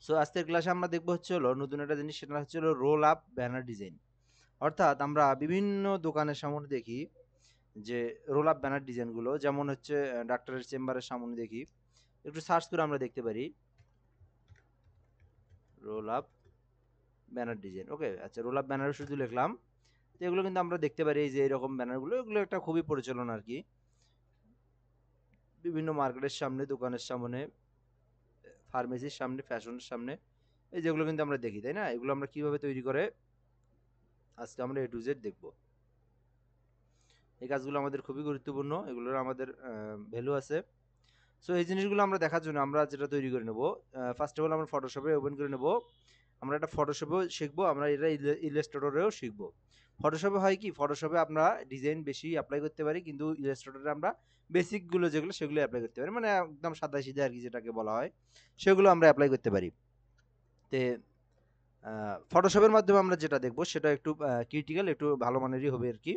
So আজকের ক্লাসে আমরা দেখবো হচ্ছে হলো নতুন একটা জিনিস, সেটা হচ্ছে হলো রোল আপ ব্যানার ডিজাইন। অর্থাৎ আমরা বিভিন্ন দোকানের সামনে দেখি যে রোল আপ ব্যানার ডিজাইনগুলো, যেমন হচ্ছে ডাক্তারের চেম্বারের সামনে দেখি, একটু সার্চ করে আমরা দেখতে পারি রোল আপ ব্যানার ডিজাইন। ওকে, আচ্ছা, রোল আপ ব্যানার শুধু লিখলাম, তো এগুলো কিন্তু আমরা দেখতে পারি এই যে এরকম ব্যানারগুলো, এগুলো একটা খুবই প্রচলন আর কি, বিভিন্ন মার্কেটের সামনে, দোকানের সামনে, ফার্মেসির সামনে, ফ্যাশনের সামনে, এই যেগুলো কিন্তু আমরা দেখি, তাই না? এগুলো আমরা কিভাবে তৈরি করে আজকে আমরা এ টু জেড দেখবো। এই কাজগুলো আমাদের খুবই গুরুত্বপূর্ণ, এগুলোর আমাদের ভ্যালু আছে। সো এই জিনিসগুলো আমরা দেখার জন্য আমরা যেটা তৈরি করে নেব, ফার্স্ট অফ অল আমরা ফটোশপে ওপেন করে নেব। আমরা এটা ফটোশপেও শিখবো, আমরা এটা ইলাস্ট্রেটরেও শিখবো। ফটোশপে হয় কি, ফটোশপে আমরা ডিজাইন বেশি অ্যাপ্লাই করতে পারি, কিন্তু ইলাস্ট্রেটরে আমরা বেসিকগুলো যেগুলো সেগুলো অ্যাপ্লাই করতে পারি, মানে একদম সাদা সিধা আর কি যেটাকে বলা হয়, সেগুলো আমরা অ্যাপ্লাই করতে পারি। তে ফটোশপের মাধ্যমে আমরা যেটা দেখবো সেটা একটু ক্রিটিক্যাল, একটু ভালো মানেরই হবে আর কি।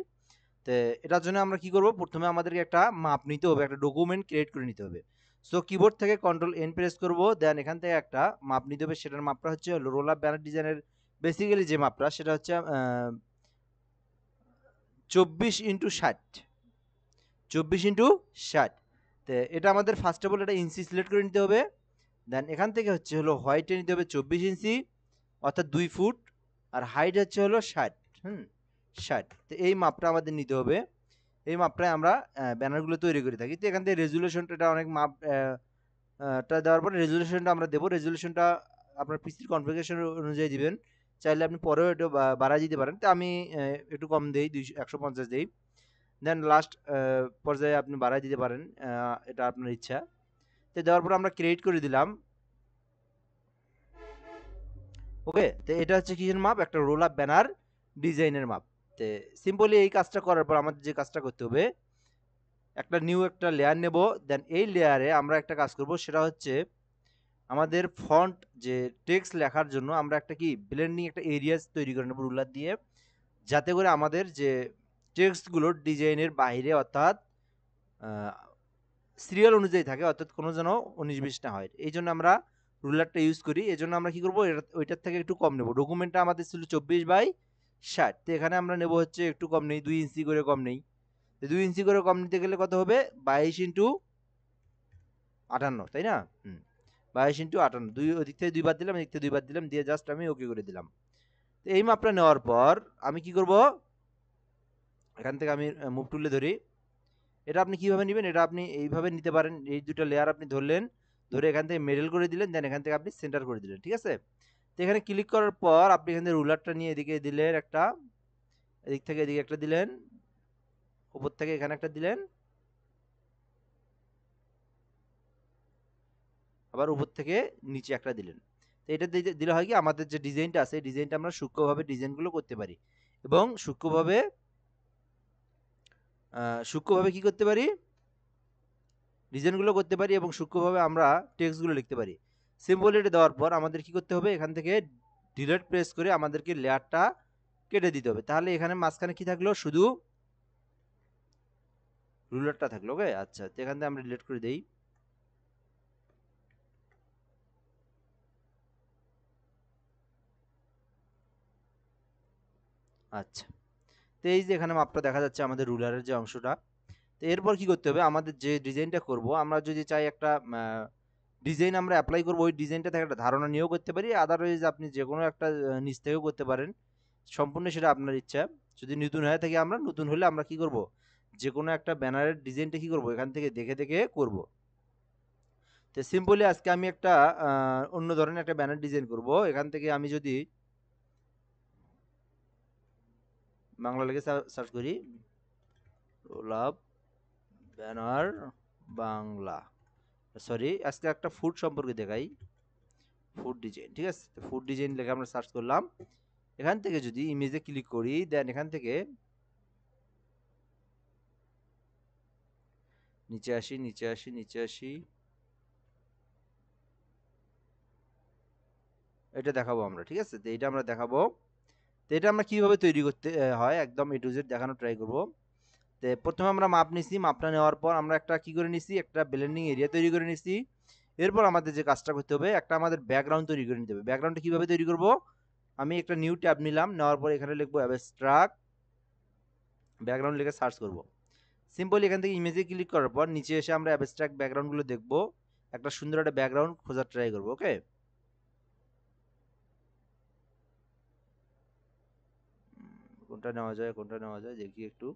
তো এটার জন্য আমরা কি করব, প্রথমে আমাদেরকে একটা মাপ নিতে হবে, একটা ডকুমেন্ট ক্রিয়েট করে নিতে হবে। সো কিবোর্ড থেকে কন্ট্রোল এন প্রেস করব, দেন এখান থেকে একটা মাপ নিতে হবে। সেটার মাপটা হচ্ছে রোল আপ ব্যানার ডিজাইনের বেসিক্যালি যে মাপটা, সেটা হচ্ছে 24x60, 24x60। তো এটা আমাদের ফার্স্ট অফ অল এটা ইঞ্চি সিলেক্ট করে নিতে হবে। দেন এখান থেকে হচ্ছে হলো হোয়াইটে নিতে হবে 24 ইঞ্চি, অর্থাৎ 2 ফুট, আর হাইট হচ্ছে হলো 60। 60। তো এই মাপটা আমাদের নিতে হবে। এই মাপটায় আমরা ব্যানারগুলো তৈরি করে থাকি। তো এখান থেকে রেজুলেশনটা, এটা অনেক মাপ টা দেওয়ার পরে রেজুলেশনটা আমরা দেবো। রেজুলেশনটা আপনার পিসির কনফিগারেশন অনুযায়ী দিবেন, চাইলে আপনি পরেও একটু বাড়ায় দিতে পারেন। তো আমি একটু কম দিই, 150 দিই। দেন লাস্ট পর্যায়ে আপনি বাড়ায় দিতে পারেন, এটা আপনার ইচ্ছা। তো দেওয়ার পর আমরা ক্রিয়েট করে দিলাম। ওকে, তো এটা হচ্ছে কিসের মাপ, একটা রোল আপ ব্যানার ডিজাইনের মাপ। তো সিম্পলি এই কাজটা করার পর আমাদের যে কাজটা করতে হবে, একটা নিউ একটা লেয়ার নেব। দেন এই লেয়ারে আমরা একটা কাজ করব, সেটা হচ্ছে আমাদের ফন্ট যে টেক্সট লেখার জন্য আমরা একটা কি ব্লেন্ডিং একটা এরিয়াস তৈরি করে নেব রুলার দিয়ে, যাতে করে আমাদের যে টেক্সটগুলো ডিজাইনের বাইরে, অর্থাৎ সিরিয়াল অনুযায়ী থাকে, অর্থাৎ কোনো যেন 19-20 না হয়। এই জন্য আমরা রুলারটা ইউজ করি। এই জন্য আমরা কি করবো, ওইটার থেকে একটু কম নেব। ডকুমেন্টটা আমাদের ছিল 24x60, তো এখানে আমরা নেব হচ্ছে একটু কম নেই, 2 ইঞ্চি করে কম নেই। 2 ইঞ্চি করে কম নিতে গেলে কত হবে, 22x58, তাই না? 22x58, দুই ওদিক থেকে দুইবার দিলাম, এদিক থেকে দুইবার দিলাম, দিয়ে জাস্ট আমি ওকে করে দিলাম। তো এই মাপটা নেওয়ার পর আমি কি করব, এখান থেকে আমি মুভ টুলে ধরি। এটা আপনি কিভাবে নেবেন, এটা আপনি এইভাবে নিতে পারেন। এই দুটো লেয়ার আপনি ধরলেন, ধরে এখান থেকে মিডল করে দিলেন, দেন এখান থেকে আপনি সেন্টার করে দিলেন, ঠিক আছে? তো এখানে ক্লিক করার পর আপনি এখান থেকে রুলারটা নিয়ে এদিকে দিলেন একটা, এদিক থেকে এদিকে একটা দিলেন, উপর থেকে এখানে একটা দিলেন, আবার উপর থেকে নিচে একটা দিলেন। তো এটা দিলে হয় কি, আমাদের যে ডিজাইনটা আছে, এই ডিজাইনটা আমরা সূক্ষ্মভাবে ডিজাইনগুলো করতে পারি, এবং সূক্ষ্মভাবে কি করতে পারি, ডিজাইনগুলো করতে পারি, এবং সূক্ষ্মভাবে আমরা টেক্সটগুলো লিখতে পারি। সিম্বল এটা দেওয়ার পর আমাদের কি করতে হবে, এখান থেকে ডিলিট প্রেস করে আমাদেরকে লেয়ারটা কেটে দিতে হবে। তাহলে এখানে মাঝখানে কি থাকলো, শুধু রুলারটা থাকলো। ওকে, আচ্ছা, তো এখান থেকে আমরা ডিলিট করে দেই। আচ্ছা, তো এই যে এখানে মাপটা দেখা যাচ্ছে আমাদের রুলারের যে অংশটা। তো এরপর কি করতে হবে, আমাদের যে ডিজাইনটা করব, আমরা যদি চাই একটা ডিজাইন আমরা অ্যাপ্লাই করবো, ওই ডিজাইনটা থেকে একটা ধারণা নিয়েও করতে পারি, আদারওয়াইজ আপনি যে কোনো একটা নিচ থেকেও করতে পারেন, সম্পূর্ণ সেটা আপনার ইচ্ছা। যদি নতুন হয়ে থাকে, আমরা নতুন হলে আমরা কি করব, যে কোনো একটা ব্যানারের ডিজাইনটা কি করব, এখান থেকে দেখে দেখে করব। তো সিম্পলি আজকে আমি একটা অন্য ধরনের একটা ব্যানার ডিজাইন করব। এখান থেকে আমি যদি বাংলা লেগে সার্চ করি, গোলাপ ব্যানার বাংলা, সরি, আজকে একটা ফুড সম্পর্কে দেখাই, ফুড ডিজাইন, ঠিক আছে? ফুড ডিজাইন লেখা আমরা সার্চ করলাম। এখান থেকে যদি ইমেজে ক্লিক করি, দেন এখান থেকে নিচে আসি, নিচে আসি, নিচে আসি, এটা দেখাবো আমরা, ঠিক আছে? তো এটা আমরা দেখাবো। তো এটা আমরা কিভাবে তৈরি করতে হয়, একদম এ টু জেড দেখানো ট্রাই করব। তো প্রথমে আমরা মাপ নিছি, মাপটা নেওয়ার পর আমরা একটা কি করে নিছি, একটা ব্লেন্ডিং এরিয়া তৈরি করে নিছি। এরপর আমাদের যে কাজটা করতে হবে, একটা আমাদের ব্যাকগ্রাউন্ড তৈরি করে নিতে হবে। ব্যাকগ্রাউন্ডটা কিভাবে তৈরি করব? আমি একটা নিউ ট্যাব নিলাম, নেওয়ার পর এখানে লিখবো অ্যাবস্ট্রাক্ট ব্যাকগ্রাউন্ড লিখে সার্চ করব। সিম্পলি এখান থেকে ইমেজে ক্লিক করার পর নিচে এসে আমরা অ্যাবস্ট্রাক্ট ব্যাকগ্রাউন্ডগুলো দেখব, একটা সুন্দর একটা ব্যাকগ্রাউন্ড খোঁজার ট্রাই করব। ওকে, কোনটা নেওয়া যায়, কোনটা নেওয়া যায় দেখি একটু।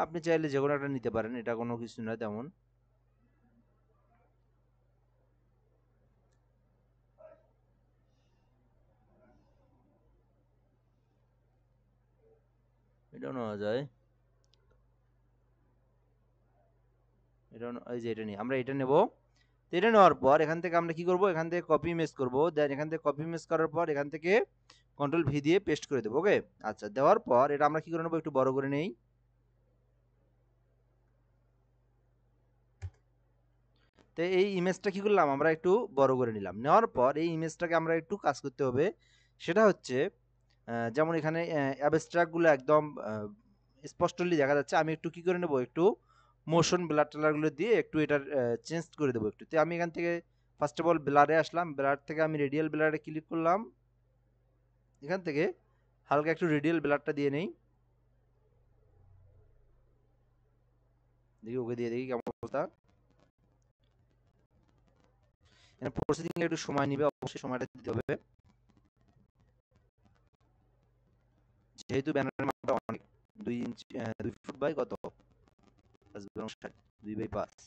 আপনি চাইলে যে কোনো একটা নিতে পারেন, এটা কোনো কিছু না তেমন। এটাও নেওয়া যায়, এই যে এটা নিই, আমরা এটা নেব। তো এটা নেওয়ার পর এখান থেকে আমরা কি করব, এখান থেকে কপি ইমেজ করব, দেন এখান থেকে কপি ইমেজ করার পর এখান থেকে কন্ট্রোল ভি দিয়ে পেস্ট করে দেবো। ওকে, আচ্ছা, দেওয়ার পর এটা আমরা কি করে নেবো, একটু বড় করে নেই। তো এই ইমেজটা কি করলাম, আমরা একটু বড় করে নিলাম। নেওয়ার পর এই ইমেজটাকে আমরা একটু কাজ করতে হবে, সেটা হচ্ছে যেমন এখানে অ্যাবস্ট্রাক্টগুলো একদম স্পষ্টলি দেখা যাচ্ছে। আমি একটু কি করে নেব, একটু মোশন ব্লার টালারগুলো দিয়ে একটু এটার চেঞ্জ করে দেবো একটু। তো আমি এখান থেকে ফার্স্ট অফ অল ব্লারে আসলাম, ব্লার থেকে আমি রেডিয়াল ব্লারে ক্লিক করলাম। এখান থেকে হালকা একটু রেডিয়াল ব্লারটা দিয়ে নেই, দেখি ওকে দিয়ে দেখি কেমন অবস্থা। প্রসেসিং একটু সময় নিবে, অবশ্যই সময়টা দিতে হবে, যেহেতু ব্যানারের মাপটা অনেক, 2 ইঞ্চি 2 ফুট বাই কত, 2/5।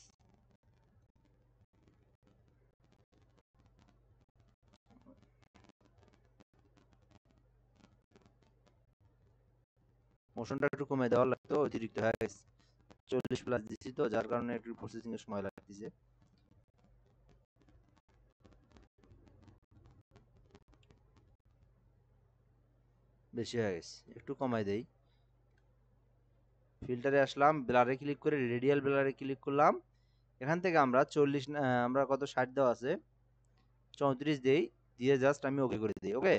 মোশনটা একটু কমে দেওয়া লাগতো, অতিরিক্ত হয়ে গেছে, 40+ দিচ্ছি তো, যার কারণে একটু প্রসেসিং এর সময় লাগতেছে, বেশি হয়ে গেছে, একটু কমাই দেই। ফিল্টারে আসলাম, ব্লারে ক্লিক করে রেডিয়াল ব্লারে ক্লিক করলাম। এখান থেকে আমরা 40 আমরা কত 60 দেওয়া আছে, 34 দেই, দিয়ে জাস্ট আমি ওকে করে দিই। ওকে,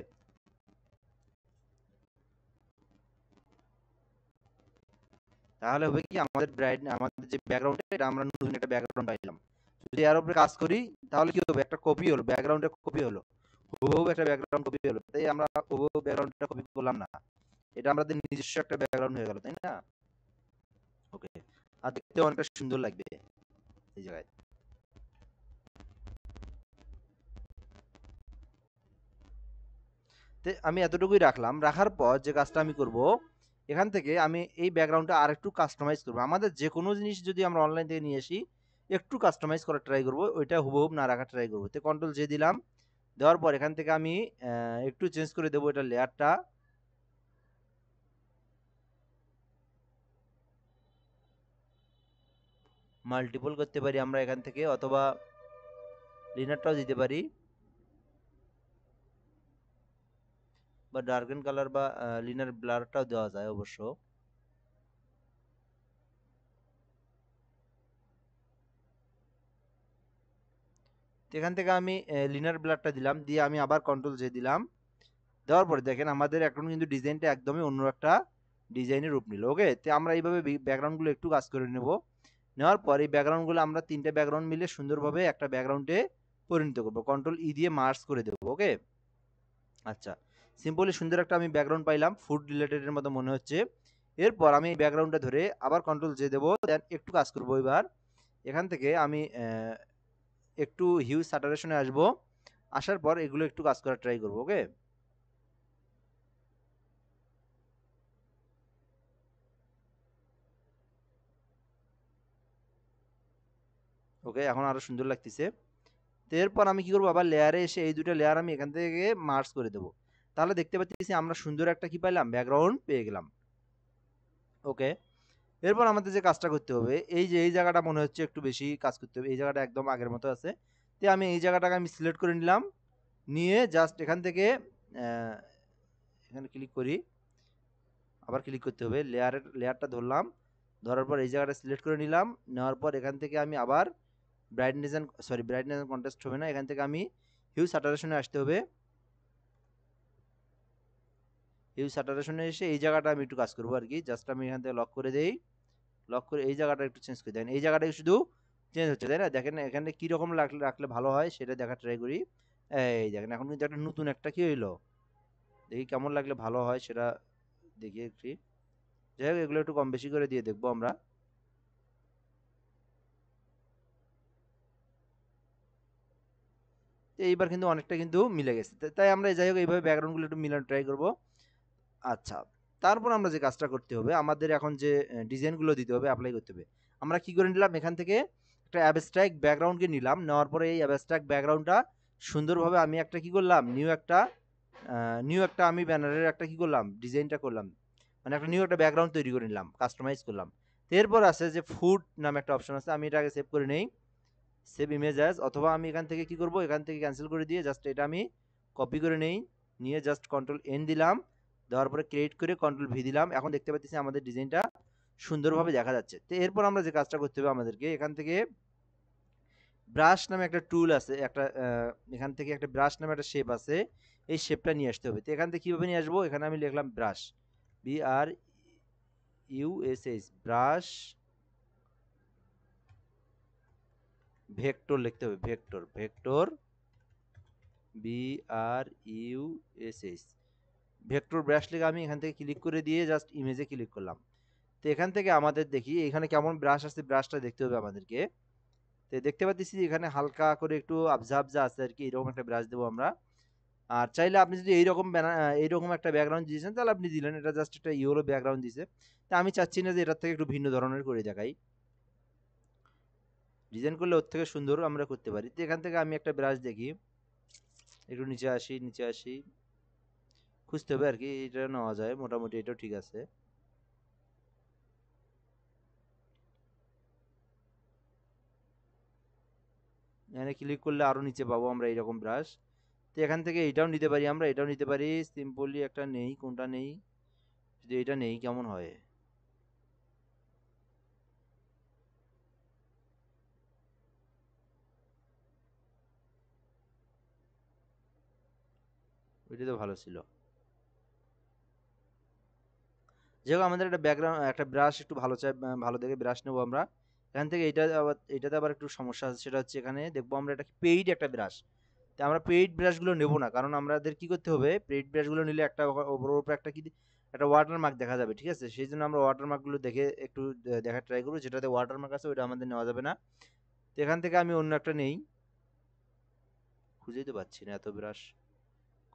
তাহলে হবে কি, আমাদের ব্রাইট আমাদের যে ব্যাকগ্রাউন্ড, এটা আমরা নতুন একটা ব্যাকগ্রাউন্ড পাইলাম। যদি এর উপরে কাজ করি তাহলে কি হবে, একটা কপি হলো, ব্যাকগ্রাউন্ডের কপি হলো, হুবহু একটা ব্যাকগ্রাউন্ড কপি হলো। তাই আমরা হুবহু ব্যাকগ্রাউন্ডটা কপি করলাম না, এটা আমাদের নিজস্ব একটা ব্যাকগ্রাউন্ড হয়ে গেল, তাই না? ওকে, আর দেখতে অনেকটা সুন্দর লাগবে এই জায়গায়। তো আমি এতটুকুই রাখলাম, রাখার পর যে কাজটা আমি করব, এখান থেকে আমি এই ব্যাকগ্রাউন্ডটা আর একটু কাস্টমাইজ করবো। আমাদের যে কোনো জিনিস যদি আমরা অনলাইন থেকে নিয়ে আসি, একটু কাস্টমাইজ করার ট্রাই করবো, ওইটা হুবহু না রাখার ট্রাই করবো। তো কন্ট্রোল জে দিলাম, দেওয়ার পর এখান থেকে আমি একটু চেঞ্জ করে দেবো এটা লেয়ারটা, মাল্টিপল করতে পারি আমরা এখান থেকে, অথবা লিনারটাও দিতে পারি, বা ডার্কেন কালার বা লিনার ব্লারটাও দেওয়া যায় অবশ্য। তো এখান থেকে আমি লিনার ব্লারটা দিলাম, দিয়ে আমি আবার কন্ট্রোল জে দিলাম। দেওয়ার পরে দেখেন আমাদের এখন কিন্তু ডিজাইনটা একদমই অন্য একটা ডিজাইনের রূপ নিল। ওকে, তো আমরা এইভাবে ব্যাকগ্রাউন্ডগুলো একটু কাজ করে নেব। নেওয়ার পর এই ব্যাকগ্রাউন্ডগুলো আমরা 3টে ব্যাকগ্রাউন্ড মিলে সুন্দরভাবে একটা ব্যাকগ্রাউন্ডে পরিণত করবো, কন্ট্রোল ই দিয়ে মার্জ করে দেবো। ওকে, আচ্ছা, সিম্পলি সুন্দর একটা আমি ব্যাকগ্রাউন্ড পাইলাম, ফুড রিলেটেডের মতো মনে হচ্ছে। এরপর আমি এই ব্যাকগ্রাউন্ডটা ধরে আবার কন্ট্রোল জে দেবো, দেন একটু কাজ করবো এবার। এখান থেকে আমি একটু হিউজ স্যাটারেশনে আসবো, আসার পর এগুলো একটু কাজ করার ট্রাই করবো। ওকে, ওকে, এখন আরো সুন্দর লাগতেছে। তো এরপর আমি কি করবো, আবার লেয়ারে এসে এই দুটো লেয়ার আমি এখান থেকে মার্জ করে দেবো। তাহলে দেখতে পাচ্ছি আমরা সুন্দর একটা কি পাইলাম, ব্যাকগ্রাউন্ড পেয়ে গেলাম। ওকে, এরপর আমাদের যে কাজটা করতে হবে, এই যে এই জায়গাটা মনে হচ্ছে একটু বেশি কাজ করতে হবে, এই জায়গাটা একদম আগের মতো আছে। তো আমি এই জায়গাটাকে আমি সিলেক্ট করে নিলাম, নিয়ে জাস্ট এখান থেকে আহ, এখানে ক্লিক করি, আবার ক্লিক করতে হবে, লেয়ারটা ধরলাম, ধরার পর এই জায়গাটা সিলেক্ট করে নিলাম। নেওয়ার পর এখান থেকে আমি আবার ব্রাইটনেস এন্ড কন্ট্রাস্ট হবে না, এখান থেকে আমি হিউ স্যাটারেশনে আসতে হবে। হিউ স্যাটারেশনে এসে এই জায়গাটা আমি একটু কাজ করবো আর কি। জাস্ট আমি এখান থেকে লক করে দেই, লক করে এই জায়গাটা একটু চেঞ্জ করে দেন। এই জায়গাটা শুধু চেঞ্জ হচ্ছে, তাই না? দেখেন এখানে কীরকম রাখলে রাখলে ভালো হয় সেটা দেখা ট্রাই করি। এই দেখেন এখন কিন্তু একটা নতুন একটা কি হইলো, দেখি কেমন লাগলে ভালো হয় সেটা দেখি একটু। যাই হোক এগুলো একটু কম বেশি করে দিয়ে দেখবো আমরা। এইবার কিন্তু অনেকটা কিন্তু মিলে গেছে, তাই আমরা যাই হোক এইভাবে ব্যাকগ্রাউন্ডগুলো একটু মিলানো ট্রাই করবো। আচ্ছা, তারপর আমরা যে কাজটা করতে হবে, আমাদের এখন যে ডিজাইনগুলো দিতে হবে, অ্যাপ্লাই করতে হবে। আমরা কি করে নিলাম, এখান থেকে একটা অ্যাবস্ট্রাক্ট ব্যাকগ্রাউন্ডকে নিলাম, নেওয়ার পরে এই অ্যাবস্ট্রাক্ট ব্যাকগ্রাউন্ডটা সুন্দরভাবে আমি একটা কি করলাম, নিউ একটা আমি ব্যানারের একটা কি করলাম, ডিজাইনটা করলাম, মানে একটা নিউ একটা ব্যাকগ্রাউন্ড তৈরি করে নিলাম, কাস্টমাইজ করলাম। এরপর আছে যে ফুড নামে একটা অপশন আছে, আমি এটা আগে সেভ করে নেই, সেভ ইমেজ অ্যাজ, অথবা আমি এখান থেকে কি করব, এখান থেকে ক্যান্সেল করে দিয়ে জাস্ট এটা আমি কপি করে নেই, নিয়ে জাস্ট কন্ট্রোল এন দিলাম, দেওয়ার পরে ক্রিয়েট করে কন্ট্রোল ভি দিলাম। এখন দেখতে পাচ্ছি আমাদের ডিজাইনটা সুন্দরভাবে দেখা যাচ্ছে। তো এরপর আমরা যে কাজটা করতে হবে আমাদেরকে, এখান থেকে ব্রাশ নামে একটা টুল আছে, একটা এখান থেকে একটা ব্রাশ নামে একটা শেপ আছে, এই শেপটা নিয়ে আসতে হবে। তো এখান থেকে কীভাবে নিয়ে আসবো, এখানে আমি লিখলাম ব্রাশ, BRUSH, ব্রাশ, ভেক্টর লিখতে হবে, vector, vector, BRUSH, vector brush লিখে আমি এখান থেকে ক্লিক করে দিয়ে জাস্ট ইমেজে ক্লিক করলাম। তো এখান থেকে আমাদের দেখি এখানে কেমন ব্রাশ আছে, ব্রাশটা দেখতে হবে আমাদেরকে। তো দেখতে পাচ্ছি এখানে হালকা করে একটু আবজা আবজা আছে আর কি, এরকম একটা ব্রাশ দেবো আমরা। আর চাইলে আপনি যদি এইরকম একটা ব্যাকগ্রাউন্ড দিয়েছেন তাহলে আপনি দিলেন, এটা জাস্ট একটা ইয়েলো ব্যাকগ্রাউন্ড দিয়েছে। তা আমি চাচ্ছি না যে এটার থেকে একটু ভিন্ন ধরনের করে দেখাই, ডিজাইন করলে ওর থেকে সুন্দর আমরা করতে পারি। তো এখান থেকে আমি একটা ব্রাশ দেখি, একটু নিচে আসি, নিচে আসি, খুঁজতে হবে আর কি, এটা নেওয়া যায় মোটামুটি, এটাও ঠিক আছে। এখানে ক্লিক করলে আরো নিচে পাবো আমরা এইরকম ব্রাশ। তো এখান থেকে এটাও নিতে পারি আমরা, এটাও নিতে পারি, সিম্পলি একটা নেই, কোনটা নেই, যদি এটা নেই কেমন হয়, ওইটা তো ভালো ছিল। যেহেতু আমাদের একটা ব্যাকগ্রাউন্ড একটা ব্রাশ একটু ভালো চাই, ভালো দেখে ব্রাশ নেবো আমরা। এখান থেকে এটাতে আবার একটু সমস্যা আছে, সেটা হচ্ছে এখানে দেখবো আমরা এটা পেইড একটা ব্রাশ। তো আমরা পেইড ব্রাশগুলো নেবো না, কারণ আমাদের কি করতে হবে, পেইড ব্রাশগুলো নিলে একটা ওপর উপর একটা কি একটা ওয়াটারমার্ক দেখা যাবে, ঠিক আছে? সেই জন্য আমরা ওয়াটারমার্কগুলো দেখে একটু দেখার ট্রাই করবো, যেটাতে ওয়াটারমার্ক আছে ওইটা আমাদের নেওয়া যাবে না। তো এখান থেকে আমি অন্য একটা নেই, খুঁজেই তো পাচ্ছি না এত ব্রাশ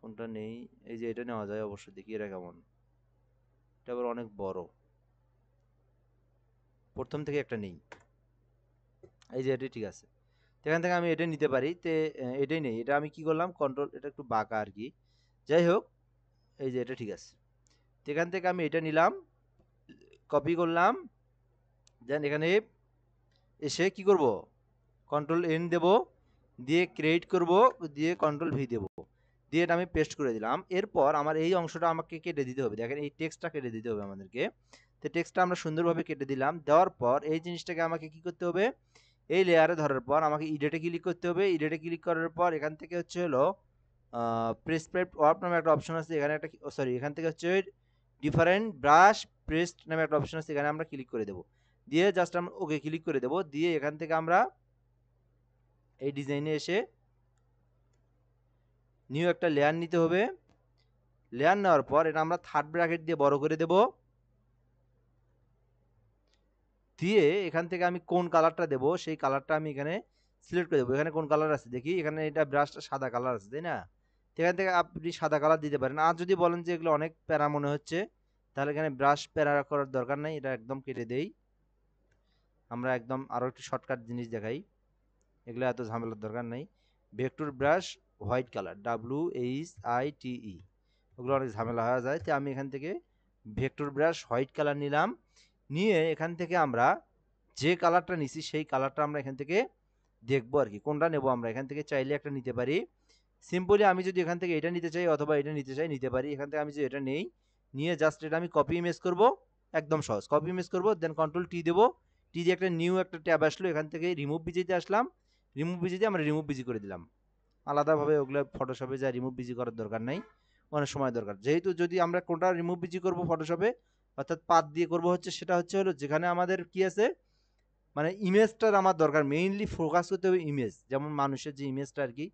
কোনটা নেই। এই যে এটা নেওয়া যায় অবশ্যই, দেখি এটা কেমন, এটা আবার অনেক বড়, প্রথম থেকে একটা নেই, এই যে এটাই ঠিক আছে। তো এখান থেকে আমি এটা নিতে পারি। তো এটাই নেই, এটা আমি কি করলাম, কন্ট্রোল, এটা একটু বাঁকা আর কি, যাই হোক, এই যে এটা ঠিক আছে। তো এখান থেকে আমি এটা নিলাম, কপি করলাম, দেন এখানে এসে কি করব, কন্ট্রোল এন দেব, দিয়ে ক্রিয়েট করব, দিয়ে কন্ট্রোল ভি দেব, দিয়ে এটা আমি পেস্ট করে দিলাম। এরপর আমার এই অংশটা আমাকে কেটে দিতে হবে, দেখেন এই টেক্সটটা কেটে দিতে হবে আমাদেরকে। তো টেক্সটটা আমরা সুন্দরভাবে কেটে দিলাম, দেওয়ার পর এই জিনিসটাকে আমাকে কি করতে হবে, এই লেয়ারে ধরার পর আমাকে ইডিটে ক্লিক করতে হবে। ইডিটে ক্লিক করার পর এখান থেকে হচ্ছে হলো প্রেসক্রাইবড ওয়ার্ক নামে একটা অপশন আছে, এখানে একটা সরি, এখান থেকে হচ্ছে ডিফারেন্ট ব্রাশ প্রেসড নামে একটা অপশন আছে, এখানে আমরা ক্লিক করে দেবো, দিয়ে জাস্ট আমরা ওকে ক্লিক করে দেবো। দিয়ে এখান থেকে আমরা এই ডিজাইনে এসে নিউ একটা লেয়ার নিতে হবে। লেয়ার নেওয়ার পর এটা আমরা থার্ড ব্র্যাকেট দিয়ে বড় করে দেব, দিয়ে এখান থেকে আমি কোন কালারটা দেবো সেই কালারটা আমি এখানে সিলেক্ট করে দেবো। এখানে কোন কালার আছে দেখি, এখানে এটা ব্রাশটা সাদা কালার আছে, তাই না? এখান থেকে আপনি সাদা কালার দিতে পারেন। আর যদি বলেন যে এগুলো অনেক প্যারা মনে হচ্ছে, তাহলে এখানে ব্রাশ প্যারা করার দরকার নাই, এটা একদম কেটে দেই। আমরা একদম আরও একটু শর্টকাট জিনিস দেখাই, এগুলো এত ঝামেলার দরকার নাই। Vector brush white colour, WHITE, ওগুলো অনেক ঝামেলা হয়ে যায়। তো আমি এখান থেকে ভেক্টর ব্রাশ হোয়াইট কালার নিলাম, নিয়ে এখান থেকে আমরা যে কালারটা নিছি সেই কালারটা আমরা এখান থেকে দেখবো আর কি, কোনটা নেব আমরা। এখান থেকে চাইলে একটা নিতে পারি, সিম্পলি আমি যদি এখান থেকে এটা নিতে চাই অথবা এটা নিতে চাই নিতে পারি। এখান থেকে আমি যদি এটা নেই, নিয়ে জাস্ট এটা আমি কপি ইমেজ করব, একদম সহজ, কপি ইমেজ করব, দেন কন্ট্রোল টি দেবো, টি দিয়ে একটা নিউ একটা ট্যাব আসলো, এখান থেকে রিমুভ বিজিতে আসলাম, রিমুভ বিজিতে আমরা রিমুভ বিজি করে দিলাম। আলাদাভাবে ওগুলো ফটোশপে যা রিমুভ বিজি করার দরকার নাই, অনেক সময় দরকার। যেহেতু যদি আমরা কোনটা রিমুভ বিজি করব ফটোশপে, অর্থাৎ পাথ দিয়ে করব হচ্ছে, সেটা হচ্ছে হলো যেখানে আমাদের কি আছে, মানে ইমেজটার আমার দরকার, মেইনলি ফোকাস করতে হবে ইমেজ, যেমন মানুষের যে ইমেজটা আর কি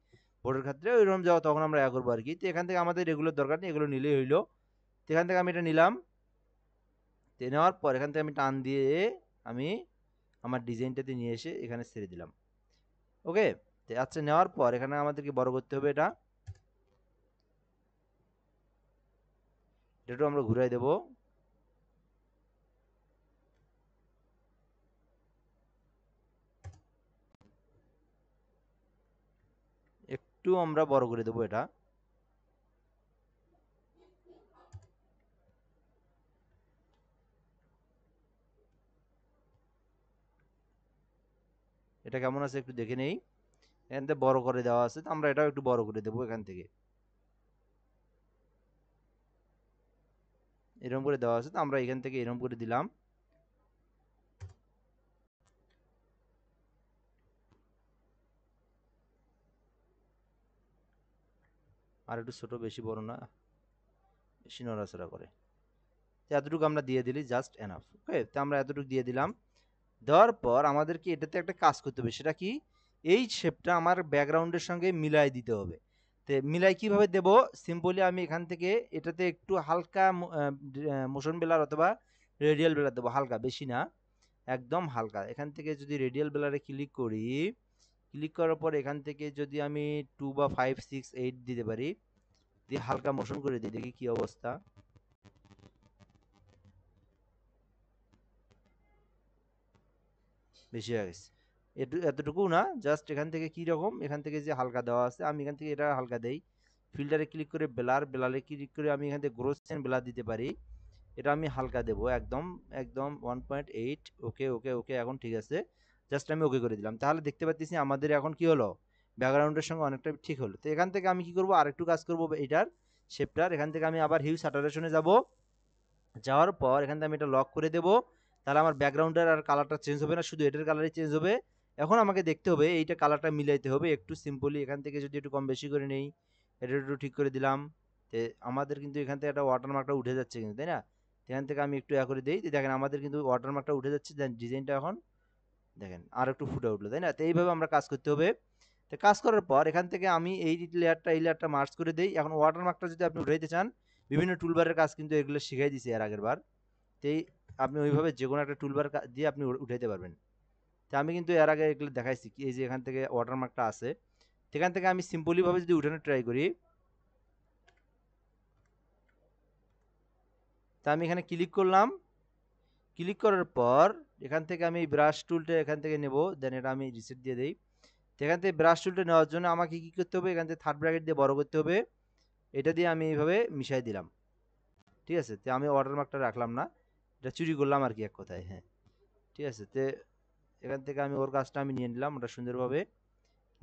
ভোটের ক্ষেত্রে ওইরকম যাওয়া, তখন আমরা করবো আর কি। তো এখান থেকে আমাদের এগুলোর দরকার নেই, এগুলো নিলেই হইলো। তো এখান থেকে আমি এটা নিলাম, তো নেওয়ার পর এখান থেকে আমি টান দিয়ে আমি আমার ডিজাইনটাতে নিয়ে এসে এখানে ছেড়ে দিলাম। ওকে, তো আচ্ছা, নেওয়ার পর এখানে আমাদেরকে বড় করতে হবে এটা, একটু আমরা ঘুরাই দেব। একটু আমরা বড় করে দেবো এটা। এটা কেমন আছে একটু দেখে নেই। এখান থেকে বড় করে দেওয়া আছে, তো আমরা এটাও একটু বড় করে দেবো এখান থেকে, এরকম করে দেওয়া আছে, তো আমরা এখান থেকে এরকম করে দিলাম। আর একটু ছোট, বেশি বড় না, বেশি নড়াচড়া করে। তো এতটুকু আমরা দিয়ে দিলি জাস্ট এনাফ। ওকে, তো আমরা এতটুকু দিয়ে দিলাম। দেওয়ার পর আমাদেরকে এটাতে একটা কাজ করতে হবে, সেটা কি, এই শেপটা আমার ব্যাকগ্রাউন্ডের সঙ্গে মিলাই দিতে হবে। তো মিলাই কিভাবে দেব, সিম্পলি আমি এখান থেকে এটাতে একটু হালকা মোশন ব্লার অথবা রেডিয়াল ব্লার দেবো, হালকা, বেশি না, একদম হালকা। এখান থেকে যদি রেডিয়াল ব্লারে ক্লিক করি, ক্লিক করার পর এখান থেকে যদি আমি 2 বা 5 6 8 দিতে পারি, দিয়ে হালকা মোশন করে দিই, দেখি কি অবস্থা। বেশি হয়ে গেছে, এতটুকু না, জাস্ট এখান থেকে কি রকম, এখান থেকে যে হালকা দেওয়া আছে, আমি এখান থেকে এটা হালকা দেই, ফিল্টারে ক্লিক করে ব্লারে ক্লিক করে আমি এখান থেকে গ্রোথ এন্ড ব্লার দিতে পারি। এটা আমি হালকা দেবো একদম, একদম 1.8। ওকে ওকে ওকে, এখন ঠিক আছে, জাস্ট আমি ওকে করে দিলাম। তাহলে দেখতে পাচ্ছি আমাদের এখন কি হলো, ব্যাকগ্রাউন্ডের সঙ্গে অনেকটা ঠিক হলো। তো এখান থেকে আমি কি করব, আরেকটু কাজ করব এটার শেপটার। এখান থেকে আমি আবার হিউ স্যাচুরেশনে যাব, যাওয়ার পর এখান থেকে আমি এটা লক করে দেব। তাহলে আমার ব্যাকগ্রাউন্ডের আর কালারটা চেঞ্জ হবে না, শুধু এটার কালারই চেঞ্জ হবে। এখন আমাকে দেখতে হবে এইটা কালারটা মিলাইতে হবে একটু, সিম্পলি এখান থেকে যদি একটু কম বেশি করে নেই, এটা একটু ঠিক করে দিলাম। তো আমাদের কিন্তু এখান থেকে একটা ওয়াটারমার্কটা উঠে যাচ্ছে কিন্তু, তাই না? এখান থেকে আমি একটু করে দিই, দেখেন আমাদের কিন্তু ওয়াটারমার্কটা উঠে যাচ্ছে, ডিজাইনটা এখন দেখেন আর একটু ফুটে উঠলো, তাই না? তো এইভাবে আমরা কাজ করতে হবে। তো কাজ করার পর এখান থেকে আমি এই লেয়ারটা মার্জ করে দেই। এখন ওয়াটারমার্কটা যদি আপনি উঠাইতে চান, বিভিন্ন টুলবারের কাজ কিন্তু এগুলো শিখাই দিয়েছি এর আগের বার। তো আপনি ওইভাবে যে কোনো একটা টুলবার দিয়ে আপনি উঠাইতে পারবেন। তো আমি কিন্তু এর আগে এগুলো দেখাইছি, কি এই যে এখান থেকে ওয়াটারমার্কটা আছে, সেখান থেকে আমি সিম্পলি ভাবে যদি উঠানোর ট্রাই করি, তা আমি এখানে ক্লিক করলাম। ক্লিক করার পর এখান থেকে আমি ব্রাশ টুলটা এখান থেকে নেব, দেন এটা আমি রিসেট দিয়ে দেই। তো এখান থেকে ব্রাশ টুলটা নেওয়ার জন্য আমাকে কি করতে হবে, এখান থেকে থার্ড ব্র্যাকেট দিয়ে বড় করতে হবে। এটা দিয়ে আমি এইভাবে মিশাই দিলাম, ঠিক আছে? তো আমি ওয়াটারমার্কটা রাখলাম না, এটা চুরি করলাম আর কি এক কথায়, হ্যাঁ, ঠিক আছে। তো এখান থেকে আমি ওর কাজটা আমি নিয়ে নিলাম ওটা সুন্দরভাবে।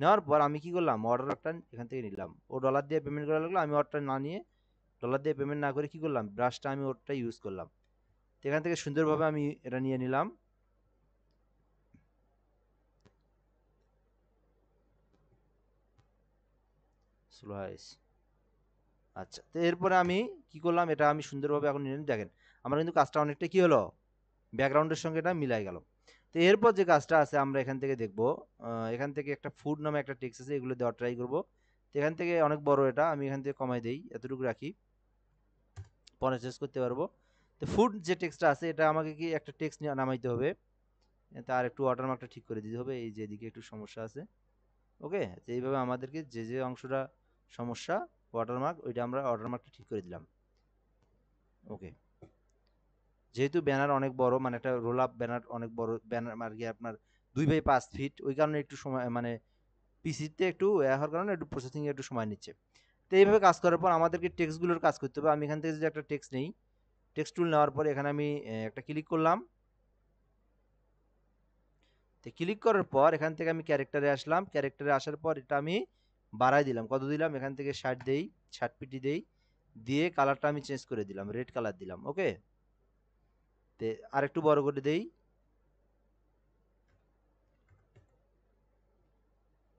নেওয়ার পর আমি কি করলাম, অর্ডারটা এখান থেকে নিলাম, ও ডলার দিয়ে পেমেন্ট করা লাগলো, আমি অর্ডারটা না নিয়ে, ডলার দিয়ে পেমেন্ট না করে কি করলাম, ব্রাশটা আমি ওরটা ইউজ করলাম। তো এখান থেকে সুন্দরভাবে আমি এটা নিয়ে নিলাম। স্লাইস, আচ্ছা। তো এরপরে আমি কি করলাম, এটা আমি সুন্দরভাবে এখন নিয়ে দেখেন আমার কিন্তু কাজটা অনেকটা কি হলো, ব্যাকগ্রাউন্ডের সঙ্গে এটা মিলাই গেল। তো এরপর যে কাজটা আছে আমরা এখান থেকে দেখব, এখান থেকে একটা ফুড নামে একটা টেক্সট আছে, এগুলো দেওয়ার ট্রাই করব। তো এখান থেকে অনেক বড়, এটা আমি এখান থেকে কমাই দেই, এতটুকু রাখি, পরে চেঞ্জ করতে পারবো। তো ফুড যে টেক্সটটা আছে, এটা আমাকে কি একটা টেক্সট নামাইতে হবে, তার একটু ওয়াটারমার্কটা ঠিক করে দিতে হবে, এই যে এদিকে একটু সমস্যা আছে। ওকে, তো এইভাবে আমাদেরকে যে যে অংশটা সমস্যা, ওয়াটারমার্ক, ওইটা আমরা ওয়াটারমার্কটা ঠিক করে দিলাম। ওকে, যেহেতু ব্যানার অনেক বড়, মানে একটা রোল আপ ব্যানার অনেক বড় ব্যানার আর কি, আপনার 2/5 ফিট, ওই কারণে একটু সময়, মানে পিসিতে একটু হওয়ার কারণে একটু প্রসেসিং এ একটু সময় নিচ্ছে। তো এইভাবে কাজ করার পর আমাদেরকে টেক্সটগুলোর কাজ করতে হবে। আমি এখান থেকে যদি একটা টেক্সট নেই, টেক্সট টুল নেওয়ার পর এখানে আমি একটা ক্লিক করলাম। তো ক্লিক করার পর এখান থেকে আমি ক্যারেক্টারে আসলাম, ক্যারেক্টারে আসার পর এটা আমি বাড়াই দিলাম, কত দিলাম, এখান থেকে 60 দেই, 60 পিটি দেই, দিয়ে কালারটা আমি চেঞ্জ করে দিলাম, রেড কালার দিলাম। ওকে, তে আরেকটু বড় করে দেই।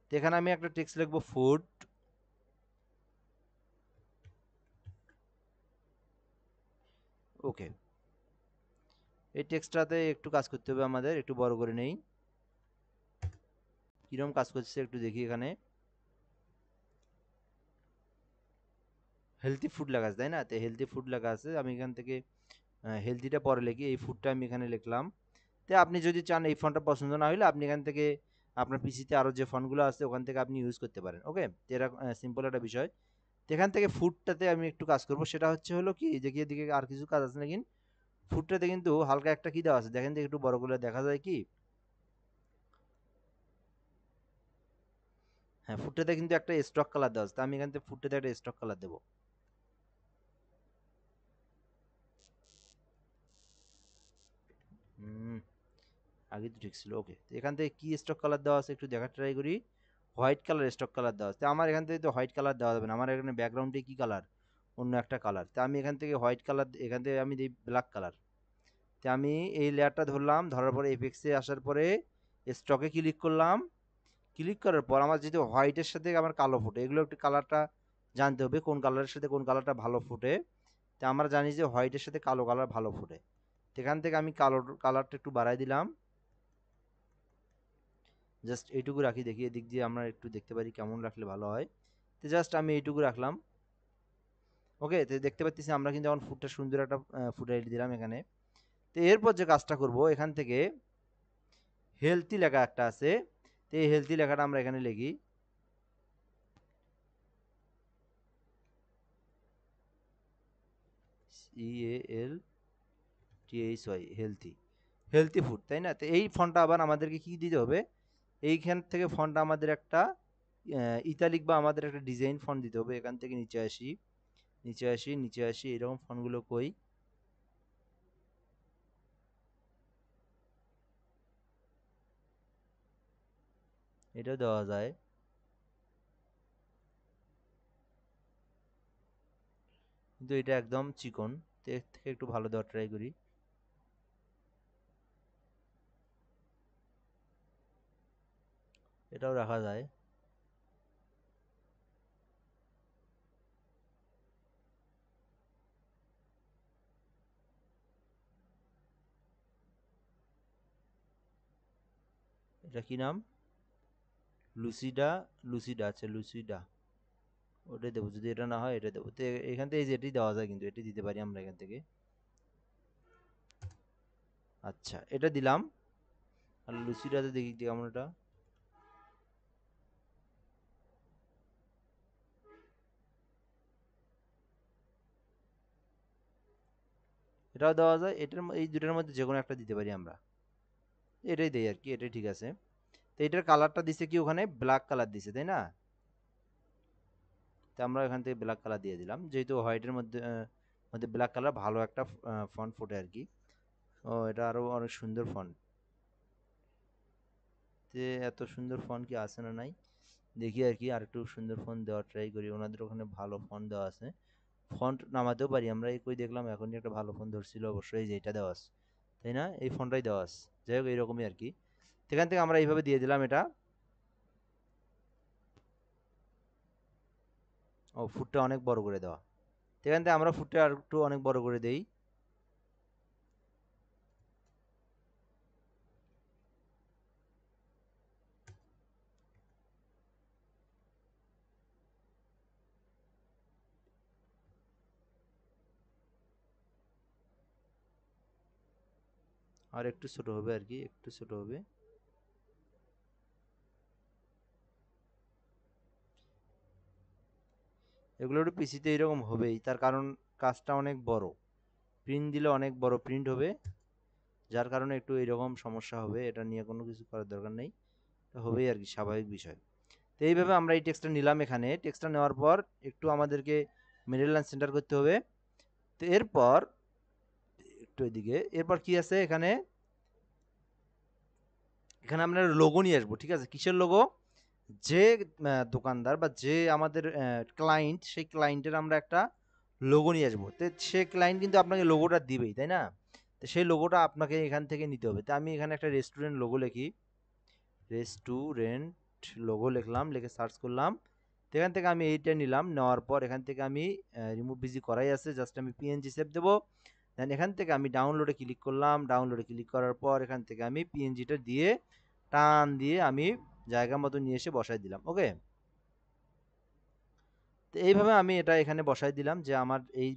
তো এখানে আমি একটা টেক্সট লিখবো ফুড, ওকে, এই টেক্সটটাতে একটু কাজ করতে হবে আমাদের, একটু বড় করে নেই। কিরকম কাজ করছে একটু দেখি। এখানে হেলদি ফুড লেখা আছে তাই না? তো হেলদি ফুড লেখা আছে, আমি এখান থেকে হেলদিটা পরে লিখি, এই ফুডটা আমি এখানে লিখলাম। তো আপনি যদি চান এই ফন্টটা পছন্দ না হলে আপনি এখান থেকে আপনার পিসিতে আরও যে ফন্টগুলো আছে ওখান থেকে আপনি ইউজ করতে পারেন। ওকে, তো এরকম সিম্পল একটা বিষয়। তো এখান থেকে ফুডটাতে আমি একটু কাজ করব, সেটা হচ্ছে হলো কি যে কি এদিকে আর কিছু কাজ আছে নাকি। ফুডটাতে কিন্তু হালকা একটা কি দেওয়া আছে দেখেন তো, একটু বড় করে দেখা যায় কি? হ্যাঁ, ফুডটাতে কিন্তু একটা স্টক কালার দেওয়া আছে, তো আমি এখান থেকে ফুডটাতে একটা স্টক কালার দেবো। হুম, আগে তো ঠিক ছিল। ওকে, তো এখান থেকে কি স্টক কালার দেওয়া আছে একটু দেখার ট্রাই করি। হোয়াইট কালার স্টক কালার দেওয়া আছে, তো আমার এখান থেকে তো হোয়াইট কালার দেওয়া যাবে না, আমার এখানে ব্যাকগ্রাউন্ডে কি কালার, অন্য একটা কালার। তো আমি এখান থেকে হোয়াইট কালার, এখান থেকে আমি দিই ব্ল্যাক কালার। তো আমি এই লেয়ারটা ধরলাম, ধরার পরে এফেক্সে আসার পরে স্টকে ক্লিক করলাম। ক্লিক করার পর আমার যেহেতু হোয়াইটের সাথে আমার কালো ফুটে, এগুলো একটু কালারটা জানতে হবে কোন কালারের সাথে কোন কালারটা ভালো ফুটে। তো আমরা জানি যে হোয়াইটের সাথে কালো কালার ভালো ফুটে। তো এখান থেকে আমি কালো কালারটা একটু বাড়াই দিলাম, জাস্ট এইটুকু রাখি, দেখি এদিক দিয়ে আমরা একটু দেখতে পারি কেমন রাখলে ভালো হয়। তো জাস্ট আমি এইটুকু রাখলাম। ওকে, তো দেখতে পাচ্ছি আমরা কিন্তু এখন ফুটটা সুন্দর একটা ফুটাই দিলাম এখানে। তো এরপর যে কাজটা করব, এখান থেকে হেলথি লেখা একটা আছে, তো এই হেলথি লেখাটা আমরা এখানে লিখি। CALTHY, হেলথি, হেলথি ফুড তাই না? তো এই ফন্টটা আবার আমাদেরকে কি দিতে হবে, এইখান থেকে ফন্টটা আমাদের একটা ইতালিক বা আমাদের একটা ডিজাইন ফন্ট দিতে হবে। এখান থেকে নিচে আসি, নিচে আসি, নিচে আসি, এরকম ফন্টগুলো কই? এটাও দেওয়া যায়, কিন্তু এটা একদম চিকন। তো এর থেকে একটু ভালো দেওয়ার ট্রাই করি। এটাও রাখা যায়। এটা কি নাম? লুসিডা, লুসিডা, আচ্ছা লুসিডা, ওটাই দেবো। যদি এটা না হয় এটা দেবো। তো এখান থেকে এই যে এটি দেওয়া যায়, কিন্তু এটি দিতে পারি আমরা এখান থেকে। আচ্ছা, এটা দিলাম। আর লুসিডাতে দেখি কেমন এটা। এটাও দেওয়া যায়, এই দুটার মধ্যে যে কোনো একটা দিতে পারি আমরা। এটাই দেই আর কি, এটাই ঠিক আছে। তো এটার কালারটা দিছে কি, ওখানে ব্ল্যাক কালার দিছে তাই না? তো আমরা এখান থেকে ব্ল্যাক কালার দিয়ে দিলাম, যেহেতু হোয়াইটের মধ্যে মধ্যে ব্ল্যাক কালার ভালো একটা ফন্ট ফোটে আর কি। ও, এটা আরো অনেক সুন্দর ফন্ট। তে এত সুন্দর ফন্ট কি আছে না নাই, দেখি আর কি আর একটু সুন্দর ফন্ট দেওয়ার ট্রাই করি। ওনাদের ওখানে ভালো ফন্ট দেওয়া আছে, ফন্ট নামাতেও পারি আমরা। এই কই দেখলাম এখনই একটা ভালো ফন্ট ধরছিল, অবশ্যই যে এটা দেওয়া আছে তাই না, এই ফন্টটাই দেওয়া আছে। যাই হোক, এইরকমই আর কি। সেখান থেকে আমরা এইভাবে দিয়ে দিলাম এটা। ও, ফুটটা অনেক বড় করে দেওয়া। সেখান থেকে আমরা ফুটটা আর একটু অনেক বড় করে দেই। আর একটু ছোট হবে আর কি, একটু ছোট হবে। এগুলো একটু পিসিতে এরকম হবেই, তার কারণ কাজটা অনেক বড়, প্রিন্ট দিলে অনেক বড় প্রিন্ট হবে, যার কারণে একটু এরকম সমস্যা হবে। এটা নিয়ে কোনো কিছু করার দরকার নেই, এটা হবেই আর কি, স্বাভাবিক বিষয়। তো এইভাবে আমরা এই টেক্সটটা নিলাম। এখানে টেক্সটটা নেওয়ার পর একটু আমাদেরকে মিডল লাইন সেন্টার করতে হবে। তো এরপর একটু এদিকে, এরপর কি আছে এখানে, এখানে আমরা লোগো নিয়ে আসবো। ঠিক আছে, কিসের লোগো? যে দোকানদার বা যে আমাদের ক্লায়েন্ট, সেই ক্লায়েন্টের আমরা একটা লোগো নিয়ে আসবো। তো সে ক্লায়েন্ট কিন্তু আপনাকে লোগোটা দিবেই তাই না? তো সেই লোগোটা আপনাকে এখান থেকে নিতে হবে। তো আমি এখানে একটা রেস্টুরেন্ট লোগো লিখি, রেস্টুরেন্ট লোগো লিখলাম, লিখে সার্চ করলাম। তো এখান থেকে আমি এইটা নিলাম, নেওয়ার পর এখান থেকে আমি রিমুভ বিজি করাই আছে, জাস্ট আমি পিএনজি সেভ দেবো। দেন এখান থেকে আমি ডাউনলোডে ক্লিক করলাম, ডাউনলোডে ক্লিক করার পর এখান থেকে আমি পিএনজিটা দিয়ে টান দিয়ে আমি জায়গা মতো নিয়ে এসে বসাই দিলাম। ওকে, তো এইভাবে আমি এটা এখানে বসাই দিলাম যে আমার এই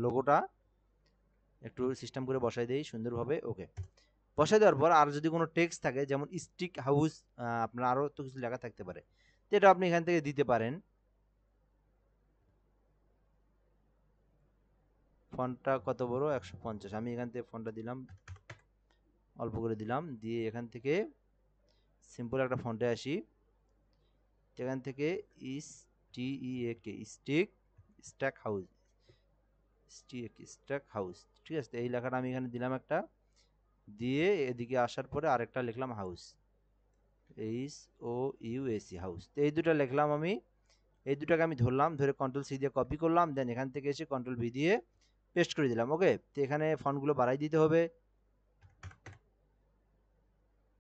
লোগোটা একটু সিস্টেম করে বসাই দেই সুন্দরভাবে। ওকে, বসাই দেওয়ার পর আর যদি কোনো টেক্সট থাকে যেমন স্টিক হাউস, আপনার আরও তো কিছু লেখা থাকতে পারে, তো এটা আপনি এখান থেকে দিতে পারেন। ফন্টটা কত বড়? 150। আমি এখান থেকে ফন্টটা দিলাম, অল্প করে দিলাম, দিয়ে এখান থেকে সিম্পল একটা ফন্টে আসি। এখান থেকে stick stack house, stack house, ঠিক আছে। এই লেখাটা আমি এখানে দিলাম একটা, দিয়ে এদিকে আসার পরে আরেকটা লিখলাম হাউস, HOUSE হাউস। তো এই দুটো লিখলাম আমি, এই দুটাকে আমি ধরলাম, ধরে কন্ট্রোল সি দিয়ে কপি করলাম, দেন এখান থেকে এসে কন্ট্রোল ভি দিয়ে পেস্ট করে দিলাম। ওকে, তো এখানে ফন্টগুলো বাড়াই দিতে হবে,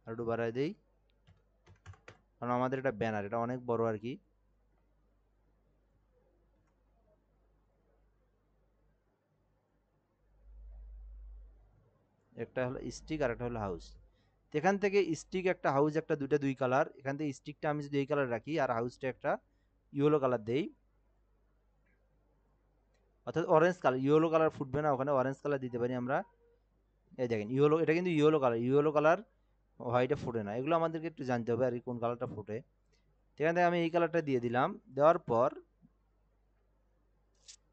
আর একটু বাড়াই দেই, কারণ আমাদের এটা ব্যানার, এটা অনেক বড় আর কি। একটা হলো স্টিক আর একটা হলো হাউস। এখান থেকে স্টিক একটা, হাউস একটা, দুইটা দুই কালার। এখান থেকে স্টিকটা আমি যদি এই কালার রাখি আর হাউসটা একটা ইয়েলো কালার দেই, অর্থাৎ অরেঞ্জ কালার, ইয়েলো কালার ফুটবে না, ওখানে অরেঞ্জ কালার দিতে পারি আমরা। এই দেখেন ইয়েলো, এটা কিন্তু ইয়েলো কালার, ইয়েলো কালার হোয়াইটে ফুটে না, এগুলো আমাদেরকে একটু জানতে হবে আর কি কোন কালারটা ফুটে। এখান থেকে আমি এই কালারটা দিয়ে দিলাম। দেওয়ার পর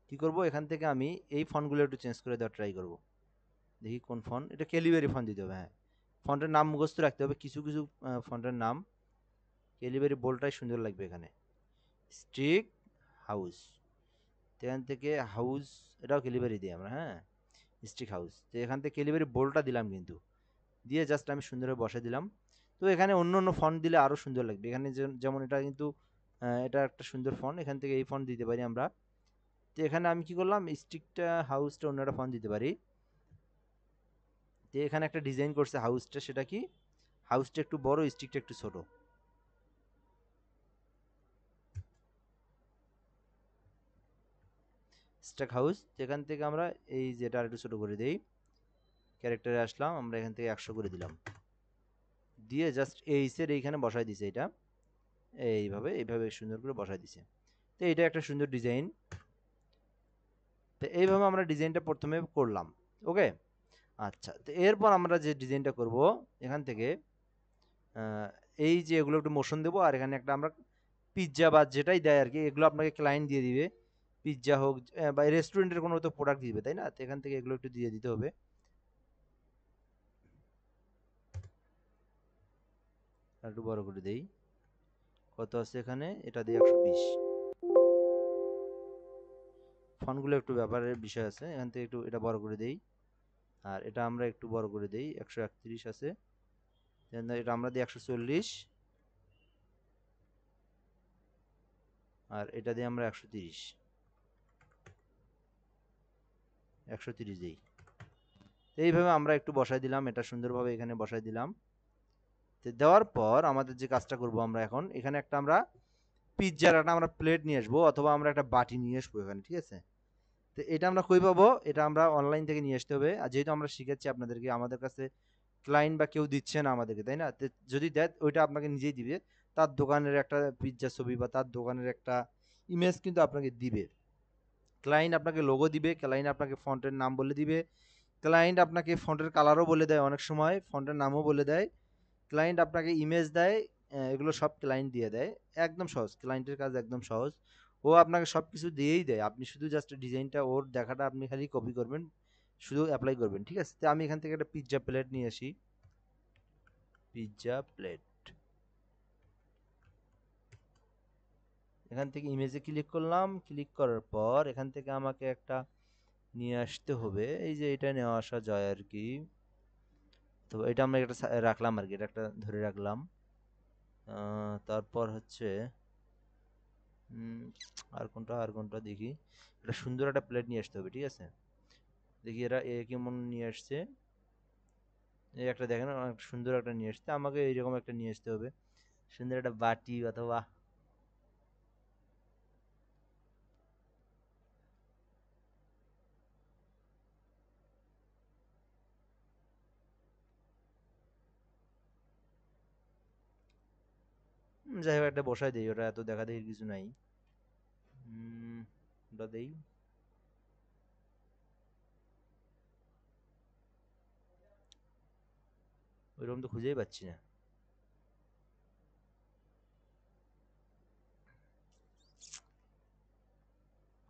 কি করব, এখান থেকে আমি এই ফন্টগুলো একটু চেঞ্জ করে দেওয়ার ট্রাই করব। দেখি কোন ফন্ট, এটা ক্যালিবারি ফন্ট দিতে হবে। হ্যাঁ, ফন্টের নাম মুখস্থ রাখতে হবে, কিছু কিছু ফন্টের নাম। ক্যালিবারি বোল্ডটাই সুন্দর লাগবে এখানে, স্ট্রিক হাউস। এখান থেকে হাউস, এটাও ক্যালিবারি দিই আমরা, হ্যাঁ, স্ট্রিক হাউস। তো এখান থেকে ক্যালিবারি বোল্ডটা দিলাম কিন্তু, দিয়ে জাস্ট আমি সুন্দরভাবে বসে দিলাম। তো এখানে অন্য অন্য ফন্ট দিলে আরও সুন্দর লাগবে। এখানে যেমন এটা কিন্তু এটা একটা সুন্দর ফন্ট, এখান থেকে এই ফন্ট দিতে পারি আমরা। তো এখানে আমি কি করলাম, স্টিকটা হাউসটা অন্য একটা ফন্ট দিতে পারি। তো এখানে একটা ডিজাইন করছে হাউসটা, সেটা কি, হাউসটা একটু বড়, স্টিকটা একটু ছোট। স্ট্যাক হাউস, এখান থেকে আমরা এই যেটা আর একটু ছোট করে দেই, ক্যারেক্টারে আসলাম, আমরা এখান থেকে 100 করে দিলাম, দিয়ে জাস্ট এইসের এইখানে বসাই দিছে এটা, এইভাবে এইভাবে সুন্দর করে বসাই দিছে। তো এটা একটা সুন্দর ডিজাইন। তো এইভাবে আমরা ডিজাইনটা প্রথমে করলাম। ওকে, আচ্ছা, তো এরপর আমরা যে ডিজাইনটা করব, এখান থেকে এই যে এগুলো একটু মোশন দেবো, আর এখানে একটা আমরা পিৎজা বা যেটাই দেয় আর কি, এগুলো আপনাকে ক্লায়েন্ট দিয়ে দিবে। পিৎজা হোক বা রেস্টুরেন্টের কোনো তো প্রোডাক্ট দিবে, তাই না? তো এখান থেকে এগুলো একটু দিয়ে দিতে হবে। আর একটু বড় করে দেই, কত আছে এখানে, এটা দিয়ে 120। ফন্টগুলো একটু ব্যাপারের বিষয় আছে, এখান থেকে একটু এটা বড় করে দেই, আর এটা আমরা একটু বড় করে দেই, 131 আছে, এটা আমরা দিই 140, আর এটা দিয়ে আমরা 130, 130 দিই। এইভাবে আমরা একটু বসাই দিলাম, এটা সুন্দরভাবে এখানে বসাই দিলাম। তো দেওয়ার পর আমাদের যে কাজটা করব, আমরা এখন এখানে একটা আমরা পিৎজার একটা আমরা প্লেট নিয়ে আসবো, অথবা আমরা একটা বাটি নিয়ে আসবো এখানে, ঠিক আছে। তো এটা আমরা কই পাবো, এটা আমরা অনলাইন থেকে নিয়ে আসতে হবে। আর যেহেতু আমরা শিখাচ্ছি আপনাদেরকে, আমাদের কাছে ক্লায়েন্ট বা কেউ দিচ্ছে না আমাদেরকে, তাই না? তো যদি দেয় ওইটা আপনাকে নিজেই দিবে, তার দোকানের একটা পিৎজা ছবি বা তার দোকানের একটা ইমেজ কিন্তু আপনাকে দিবে। ক্লায়েন্ট আপনাকে লোগো দিবে, ক্লায়েন্ট আপনাকে ফন্টের নাম বলে দিবে, ক্লায়েন্ট আপনাকে ফন্টের কালারও বলে দেয়, অনেক সময় ফন্টের নামও বলে দেয়, ক্লায়েন্ট আপনাকে ইমেজ দেয়। এগুলো সব ক্লায়েন্ট দিয়ে দেয়। একদম সহজ, ক্লায়েন্টের কাজ একদম সহজ। ও আপনাকে সব কিছু দিয়েই দেয়, আপনি শুধু জাস্ট ডিজাইনটা ওর দেখাটা আপনি খালি কপি করবেন, শুধু অ্যাপ্লাই করবেন, ঠিক আছে। তো আমি এখান থেকে একটা পিৎজা প্লেট নিয়ে আসি, পিৎজা প্লেট। এখান থেকে ইমেজে ক্লিক করলাম, ক্লিক করার পর এখান থেকে আমাকে একটা নিয়ে আসতে হবে, এই যে এটা নিয়ে আসা যায় আর কি। তো এটা আমরা একটা রাখলাম আর কি, এটা একটা ধরে রাখলাম। তারপর হচ্ছে আর কোনটা দেখি, এটা সুন্দর একটা প্লেট নিয়ে আসতে হবে, ঠিক আছে। দেখি এরা কেমন নিয়ে আসছে। এই একটা দেখেন, অনেক সুন্দর একটা নিয়ে আসছে, আমাকে এইরকম একটা নিয়ে আসতে হবে, সুন্দর একটা বাটি অথবা যাই হোক, একটা বসাই দেই, ওটা এত দেখা দেখি কিছু নাই। ওটা দেই। ওইরকম তো খুঁজেই পাচ্ছি না।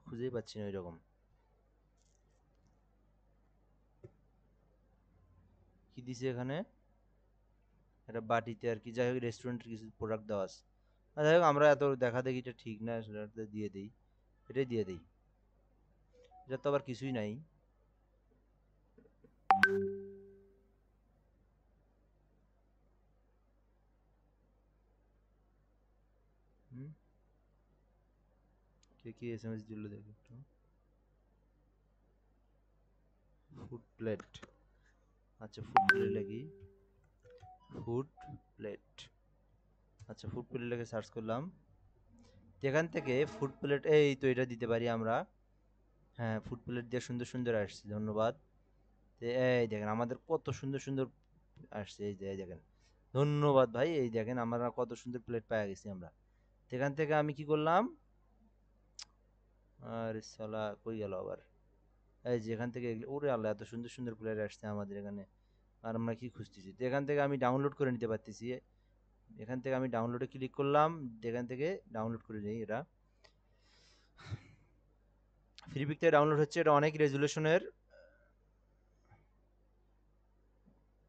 খুঁজেই পাচ্ছি না ওইরকম। কি দিছে এখানে? এটা বাটিতে আর কি, যাই হোক রেস্টুরেন্টের কিছু প্রোডাক্ট দেওয়া আছে। যাই হোক, আমরা এত দেখা দেখিটা ঠিক না, সেটা দিয়ে দেই, এটাই দিয়ে দেই। এটা তো আবার কিছুই নাই। হুম, কে কি এসএমএস দিল দেখি একটু। Food plate. আচ্ছা, ফুড প্লেট লাগি। Food plate. আচ্ছা, ফুড প্লেট লেগে সার্চ করলাম। এখান থেকে ফুড প্লেট, এই তো এটা দিতে পারি আমরা। হ্যাঁ, ফুড প্লেট দিয়ে সুন্দর সুন্দর আসছে, ধন্যবাদ। এই দেখেন আমাদের কত সুন্দর সুন্দর আসছে, এই যে এই দেখেন। ধন্যবাদ ভাই, এই দেখেন আমরা কত সুন্দর প্লেট পেয়ে গেছি আমরা। এখান থেকে আমি কি করলাম, আরে সালা কই গেল আবার। এই যে এখান থেকে ওরে আল্লাহ, এত সুন্দর সুন্দর প্লেট আসছে আমাদের এখানে। আর আমরা কি খুঁজতেছি, তো এখান থেকে আমি ডাউনলোড করে নিতে পারতেছি। এখান থেকে আমি ডাউনলোডে ক্লিক করলাম, এখান থেকে ডাউনলোড করে নিই এটা। ফ্রি পিক থেকে ডাউনলোড হচ্ছে, এটা অনেক রেজুলেশনের।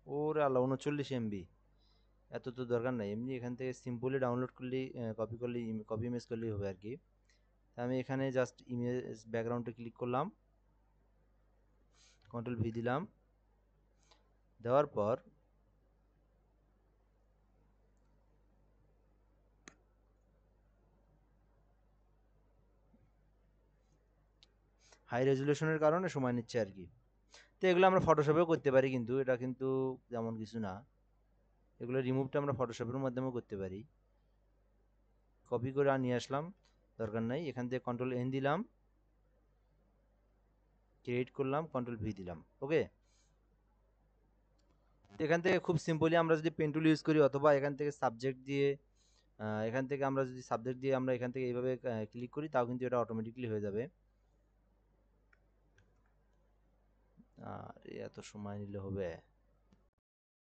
ওরে আল্লাহ, 39 MB। এত তো দরকার নাই, এমনি এখান থেকে সিম্পলি ডাউনলোড করলেই, কপি করলেই, কপি ইমেজ করলেই হবে আর কি। আমি এখানে জাস্ট ইমেজ ব্যাকগ্রাউন্ডে ক্লিক করলাম, কন্ট্রোল V দিলাম। দেওয়ার পর হাই রেজুলেশনের কারণে সময় নিচ্ছে আর কি। তো এগুলো আমরা ফটোশপেও করতে পারি, কিন্তু এটা কিন্তু তেমন কিছু না। এগুলো রিমুভটা আমরা ফটোশপের মাধ্যমেও করতে পারি। কপি করে নিয়ে আসলাম, দরকার নাই। এখান থেকে কন্ট্রোল N দিলাম, ক্রিয়েট করলাম, কন্ট্রোল V দিলাম, ওকে। এখান থেকে খুব সিম্পলি আমরা যদি পেন টুল ইউজ করি, অথবা এখান থেকে সাবজেক্ট দিয়ে, এখান থেকে আমরা যদি সাবজেক্ট দিয়ে আমরা এখান থেকে এইভাবে ক্লিক করি, তাও কিন্তু এটা অটোমেটিকলি হয়ে যাবে। আর এত সময় নিলে হবে?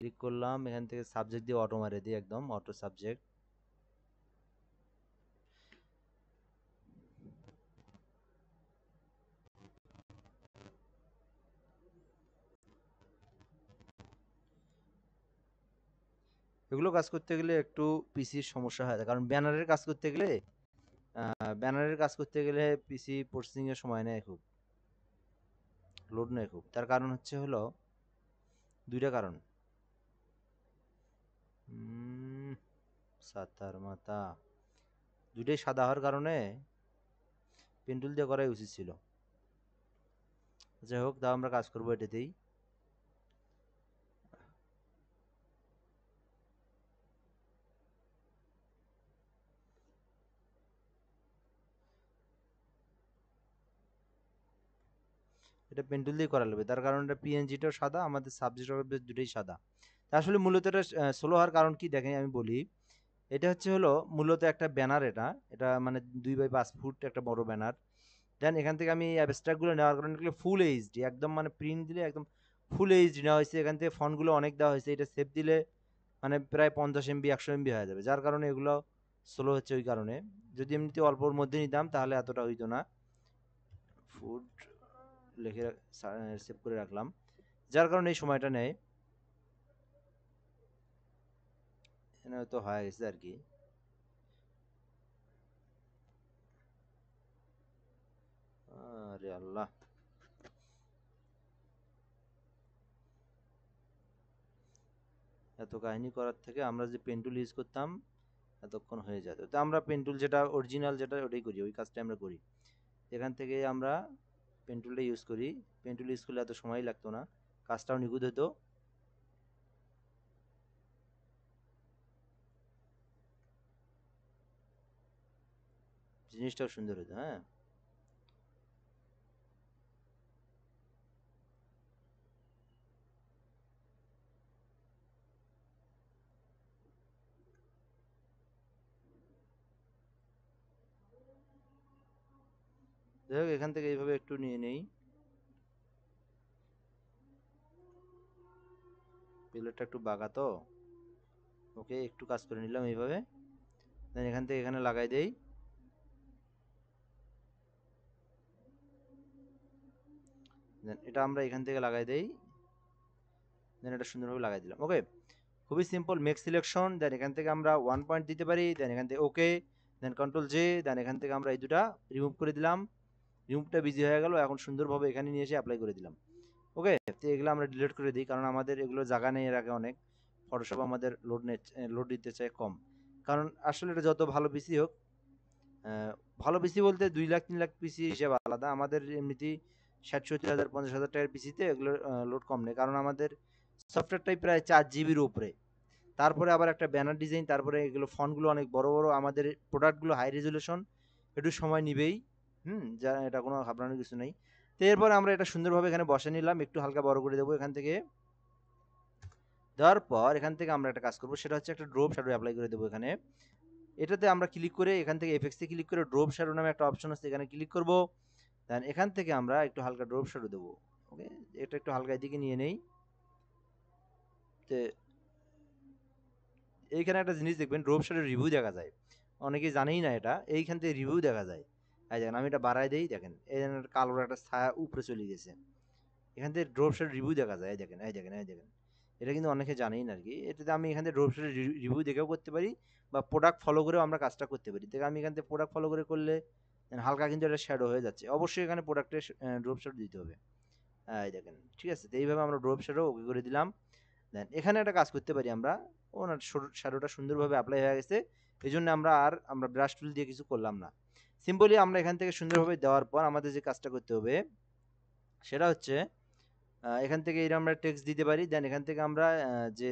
ক্লিক করলাম, এখান থেকে সাবজেক্ট দিয়ে অটো মারে দিই, একদম অটো সাবজেক্ট। এগুলো কাজ করতে গেলে একটু পিসির সমস্যা হয়, কারণ ব্যানারের কাজ করতে গেলে, পিসি প্রসেসিং এর সময় নেয় খুব, লোড নেয় খুব। তার কারণ হচ্ছে হলো দুইটা কারণ। সাতার মাথা, দুইটাই সাদা হওয়ার কারণে পেন্টুল দিয়ে করাই উচিত ছিল। যাই হোক, তাও আমরা কাজ করবো এটাতেই। এটা পেন্টুল দিয়ে করা লাগবে, তার কারণ এটা পিএনজিটাও সাদা, আমাদের সাবজেক্ট অবজেক্ট দুটোই সাদা। তা আসলে মূলত এটা স্লো হওয়ার কারণ কি দেখেন, আমি বলি। এটা হচ্ছে হলো মূলত একটা ব্যানার, এটা এটা মানে 2x5 ফুট একটা বড় ব্যানার। দেন এখান থেকে আমি অ্যাবস্ট্রাক্ট গুলো নেওয়ার কারণে ফুল এইচডি একদম, মানে প্রিন্ট দিলে একদম ফুল এইচডি নেওয়া হয়েছে। এখান থেকে ফন্টগুলো অনেক দেওয়া হয়েছে, এটা সেভ দিলে মানে প্রায় 50 MB 100 MB হয়ে যাবে, যার কারণে এগুলো স্লো হচ্ছে ওই কারণে। যদি এমনিতে অল্পর মধ্যে নিতাম তাহলে এতটা হইতো না। ফুড লিখে সেভ করে রাখলাম, যার কারণে এই সময়টা নেয়। এখানে হয়তো হয়ে গেছে আর কি। আরে আল্লাহ, এত কাহিনী করার থেকে আমরা যে পেন টুল ইউজ করতাম এতক্ষণ হয়ে যেত। তো আমরা পেন টুল যেটা অরিজিনাল, যেটা ওটাই করি, ওই কাজটা আমরা করি। এখান থেকে আমরা পেন টুলটা ইউজ করি। পেন টুল ইউজ করলে এত সময় লাগতো না, কাজটাও নিখুঁত হতো। জিনিসটাও সুন্দর হতো, হ্যাঁ। যাই হোক এখান থেকে এইভাবে একটু নিয়ে নেই, পিলারটা একটু বাঁকা তো, ওকে একটু কাজ করে নিলাম এইভাবে। দেন এখান থেকে এখানে লাগাই দেই, দেন এটা আমরা এখান থেকে লাগাই দেই, দেন এটা সুন্দরভাবে লাগাই দিলাম। ওকে, খুবই সিম্পল, মেক সিলেকশন, দেন এখান থেকে আমরা 1 পয়েন্ট দিতে পারি, দেন এখান থেকে ওকে, দেন কন্ট্রোল জে, দেন এখান থেকে আমরা এই দুটা রিমুভ করে দিলাম, রিমুভটা বিজি হয়ে গেল। এখন সুন্দরভাবে এখানে নিয়ে এসে অ্যাপ্লাই করে দিলাম। ওকে, তো এগুলো আমরা ডিলিট করে দিই, কারণ আমাদের এগুলো জায়গা নেই এর আগে অনেক, ফটোশপ আমাদের লোড দিতে চায় কম। কারণ আসলে এটা যত ভালো পিসি হোক, ভালো পিসি বলতে 2 লাখ 3 লাখ পিসি হিসেবে আলাদা, আমাদের এমনিতেই 60-70 হাজার 50 হাজার টাকার পিসিতে এগুলো লোড কম নেই, কারণ আমাদের সফটওয়্যারটাই প্রায় 4 জিবির উপরে। তারপরে আবার একটা ব্যানার ডিজাইন, তারপরে এগুলো ফন্টগুলো অনেক বড় বড়, আমাদের প্রোডাক্টগুলো হাই রেজুলেশন, একটু সময় নিবেই। যা এটা কোনো ঘাবড়ানোর কিছু নেই। তো এরপর আমরা এটা সুন্দরভাবে এখানে বসে নিলাম, একটু হালকা বড় করে দেবো এখান থেকে। দেওয়ার পর এখান থেকে আমরা একটা কাজ করবো, সেটা হচ্ছে একটা ড্রপ শ্যাডো অ্যাপ্লাই করে দেবো এখানে। এটাতে আমরা ক্লিক করে এখান থেকে এফেক্টসে ক্লিক করে ড্রপ শ্যাডো নামে একটা অপশন আছে, এখানে ক্লিক করব। দেন এখান থেকে আমরা একটু হালকা ড্রপ শ্যাডো দেবো। ওকে, এটা একটু হালকা এদিকে নিয়ে নেই। তো এইখানে একটা জিনিস দেখবেন, ড্রপ শ্যাডোর রিভিউ দেখা যায়, অনেকেই জানেই না এটা, এইখান থেকে রিভিউ দেখা যায়। এই দেখেন আমি এটা বাড়াই দেই, দেখেন এই কালোর একটা ছায়া উপরে চলে গেছে, এখান থেকে ড্রপ শ্যাডোর রিভিউ দেখা যায়। এই দেখেন, এই দেখেন, এই দেখেন, এটা কিন্তু অনেকে জানেই না আর কি। এটাতে আমি এখান থেকে ড্রপ শ্যাডোর রিভিউ দেখেও করতে পারি, বা প্রোডাক্ট ফলো করেও আমরা কাজটা করতে পারি। দেখে আমি এখান থেকে প্রোডাক্ট ফলো করে করলে হালকা কিন্তু এটা শ্যাডো হয়ে যাচ্ছে, অবশ্যই এখানে প্রোডাক্টে ড্রপ শ্যাডো দিতে হবে। এই দেখেন, ঠিক আছে, তো এইভাবে আমরা ড্রপ শ্যাডো ওকে করে দিলাম। দেন এখানে একটা কাজ করতে পারি আমরা, ওনার শ্যাডোটা সুন্দরভাবে অ্যাপ্লাই হয়ে গেছে, এই জন্য আমরা ব্রাশ টুল দিয়ে কিছু করলাম না। সিম্পলি আমরা এখান থেকে সুন্দরভাবে দেওয়ার পর আমাদের যে কাজটা করতে হবে সেটা হচ্ছে, এখান থেকে এই আমরা টেক্সট দিতে পারি। দেন এখান থেকে আমরা যে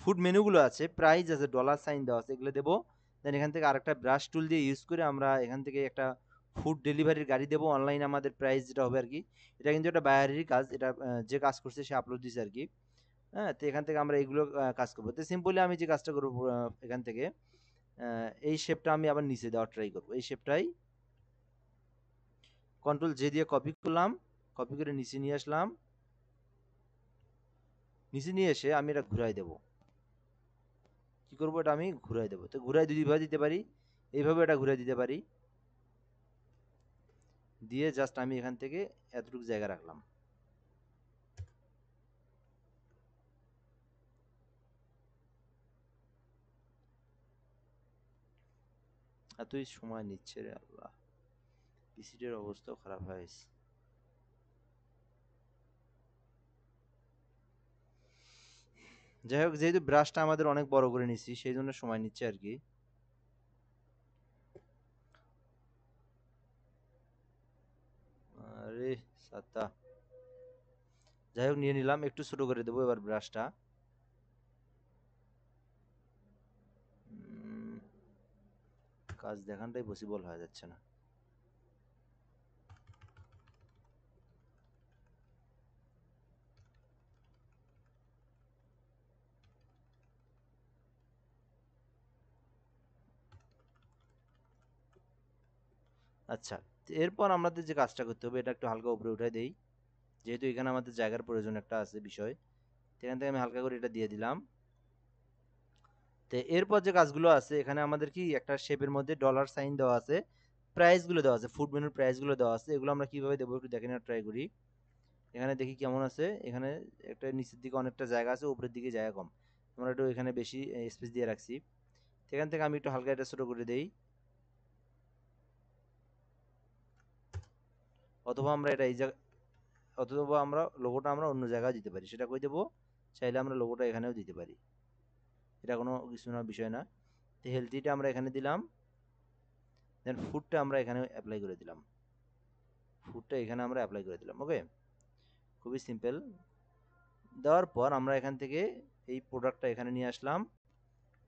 ফুড মেনুগুলো আছে, প্রাইস আছে, ডলার সাইন দেওয়া আছে, এগুলো দেবো। দেন এখান থেকে আরেকটা ব্রাশ টুল দিয়ে ইউজ করে আমরা এখান থেকে একটা ফুড ডেলিভারির গাড়ি দেবো, অনলাইনে আমাদের প্রাইস যেটা হবে আর কি। এটা কিন্তু একটা বায়ারেরই কাজ, এটা যে কাজ করছে সে আপলোড দিছে আর কি। হ্যাঁ, তো এখান থেকে আমরা এগুলো কাজ করবো। তো সিম্পলি আমি যে কাজটা করবো, এখান থেকে এই শেপটা আমি আবার নিচে দেওয়ার ট্রাই করবো, এই শেপটাই কন্ট্রোল জে দিয়ে কপি করলাম, কপি করে নিচে নিয়ে আসলাম, নিচে নিয়ে এসে আমি এটা ঘুরাই দেবো। কি করবো, এটা আমি ঘুরাই দেবো। তো ঘুরাই দুইভাবে দিতে পারি, এইভাবে এটা ঘুরাই দিতে পারি, দিয়ে জাস্ট আমি এখান থেকে এতটুকু জায়গা রাখলাম। এতই সময় নিচ্ছে রে আল্লাহ, পিসিটার অবস্থাও খারাপ হয়েছে। যাই হোক, যেহেতু ব্রাশটা আমাদের অনেক বড় করে নিচ্ছি সেই জন্য সময় নিচ্ছে আর কি। আরে সাতা, যাই হোক নিয়ে নিলাম, একটু ছোট করে দেবো এবার ব্রাশটা। কাজ দেখানটাই পসিবল হয়ে যাচ্ছে না। আচ্ছা, তো এরপর আমাদের যে কাজটা করতে হবে, এটা একটু হালকা উপরে উঠাই দেই, যেহেতু এখানে আমাদের জায়গার প্রয়োজন একটা আছে বিষয়। এখান থেকে আমি হালকা করে এটা দিয়ে দিলাম। তো এরপর যে কাজগুলো আছে, এখানে আমাদের কি একটা শেপের মধ্যে ডলার সাইন দেওয়া আছে, প্রাইস গুলো দেওয়া আছে, ফুড মেনুর প্রাইস গুলো দেওয়া আছে, এগুলো আমরা কিভাবে দেবো একটু দেখে নেওয়ার ট্রাই করি। এখানে দেখি কেমন আছে, এখানে একটা নিচের দিকে অনেকটা জায়গা আছে, উপরের দিকে জায়গা কম, আমরা একটু এখানে বেশি স্পেস দিয়ে রাখছি। এখান থেকে আমি একটু হালকা এটা ছোট করে দেই, অথবা আমরা এটা এই জায়গা, অথবা আমরা লোগোটা আমরা অন্য জায়গায় দিতে পারি, সেটা কই দেবো, চাইলে আমরা লোগোটা এখানেও দিতে পারি, এটা কোনো কিছু না, বিষয় না। তো হেলথিটা আমরা এখানে দিলাম, দেন ফুডটা আমরা এখানে অ্যাপ্লাই করে দিলাম, ফুডটা এখানে আমরা অ্যাপ্লাই করে দিলাম। ওকে, খুবই সিম্পল। দেওয়ার পর আমরা এখান থেকে এই প্রোডাক্টটা এখানে নিয়ে আসলাম,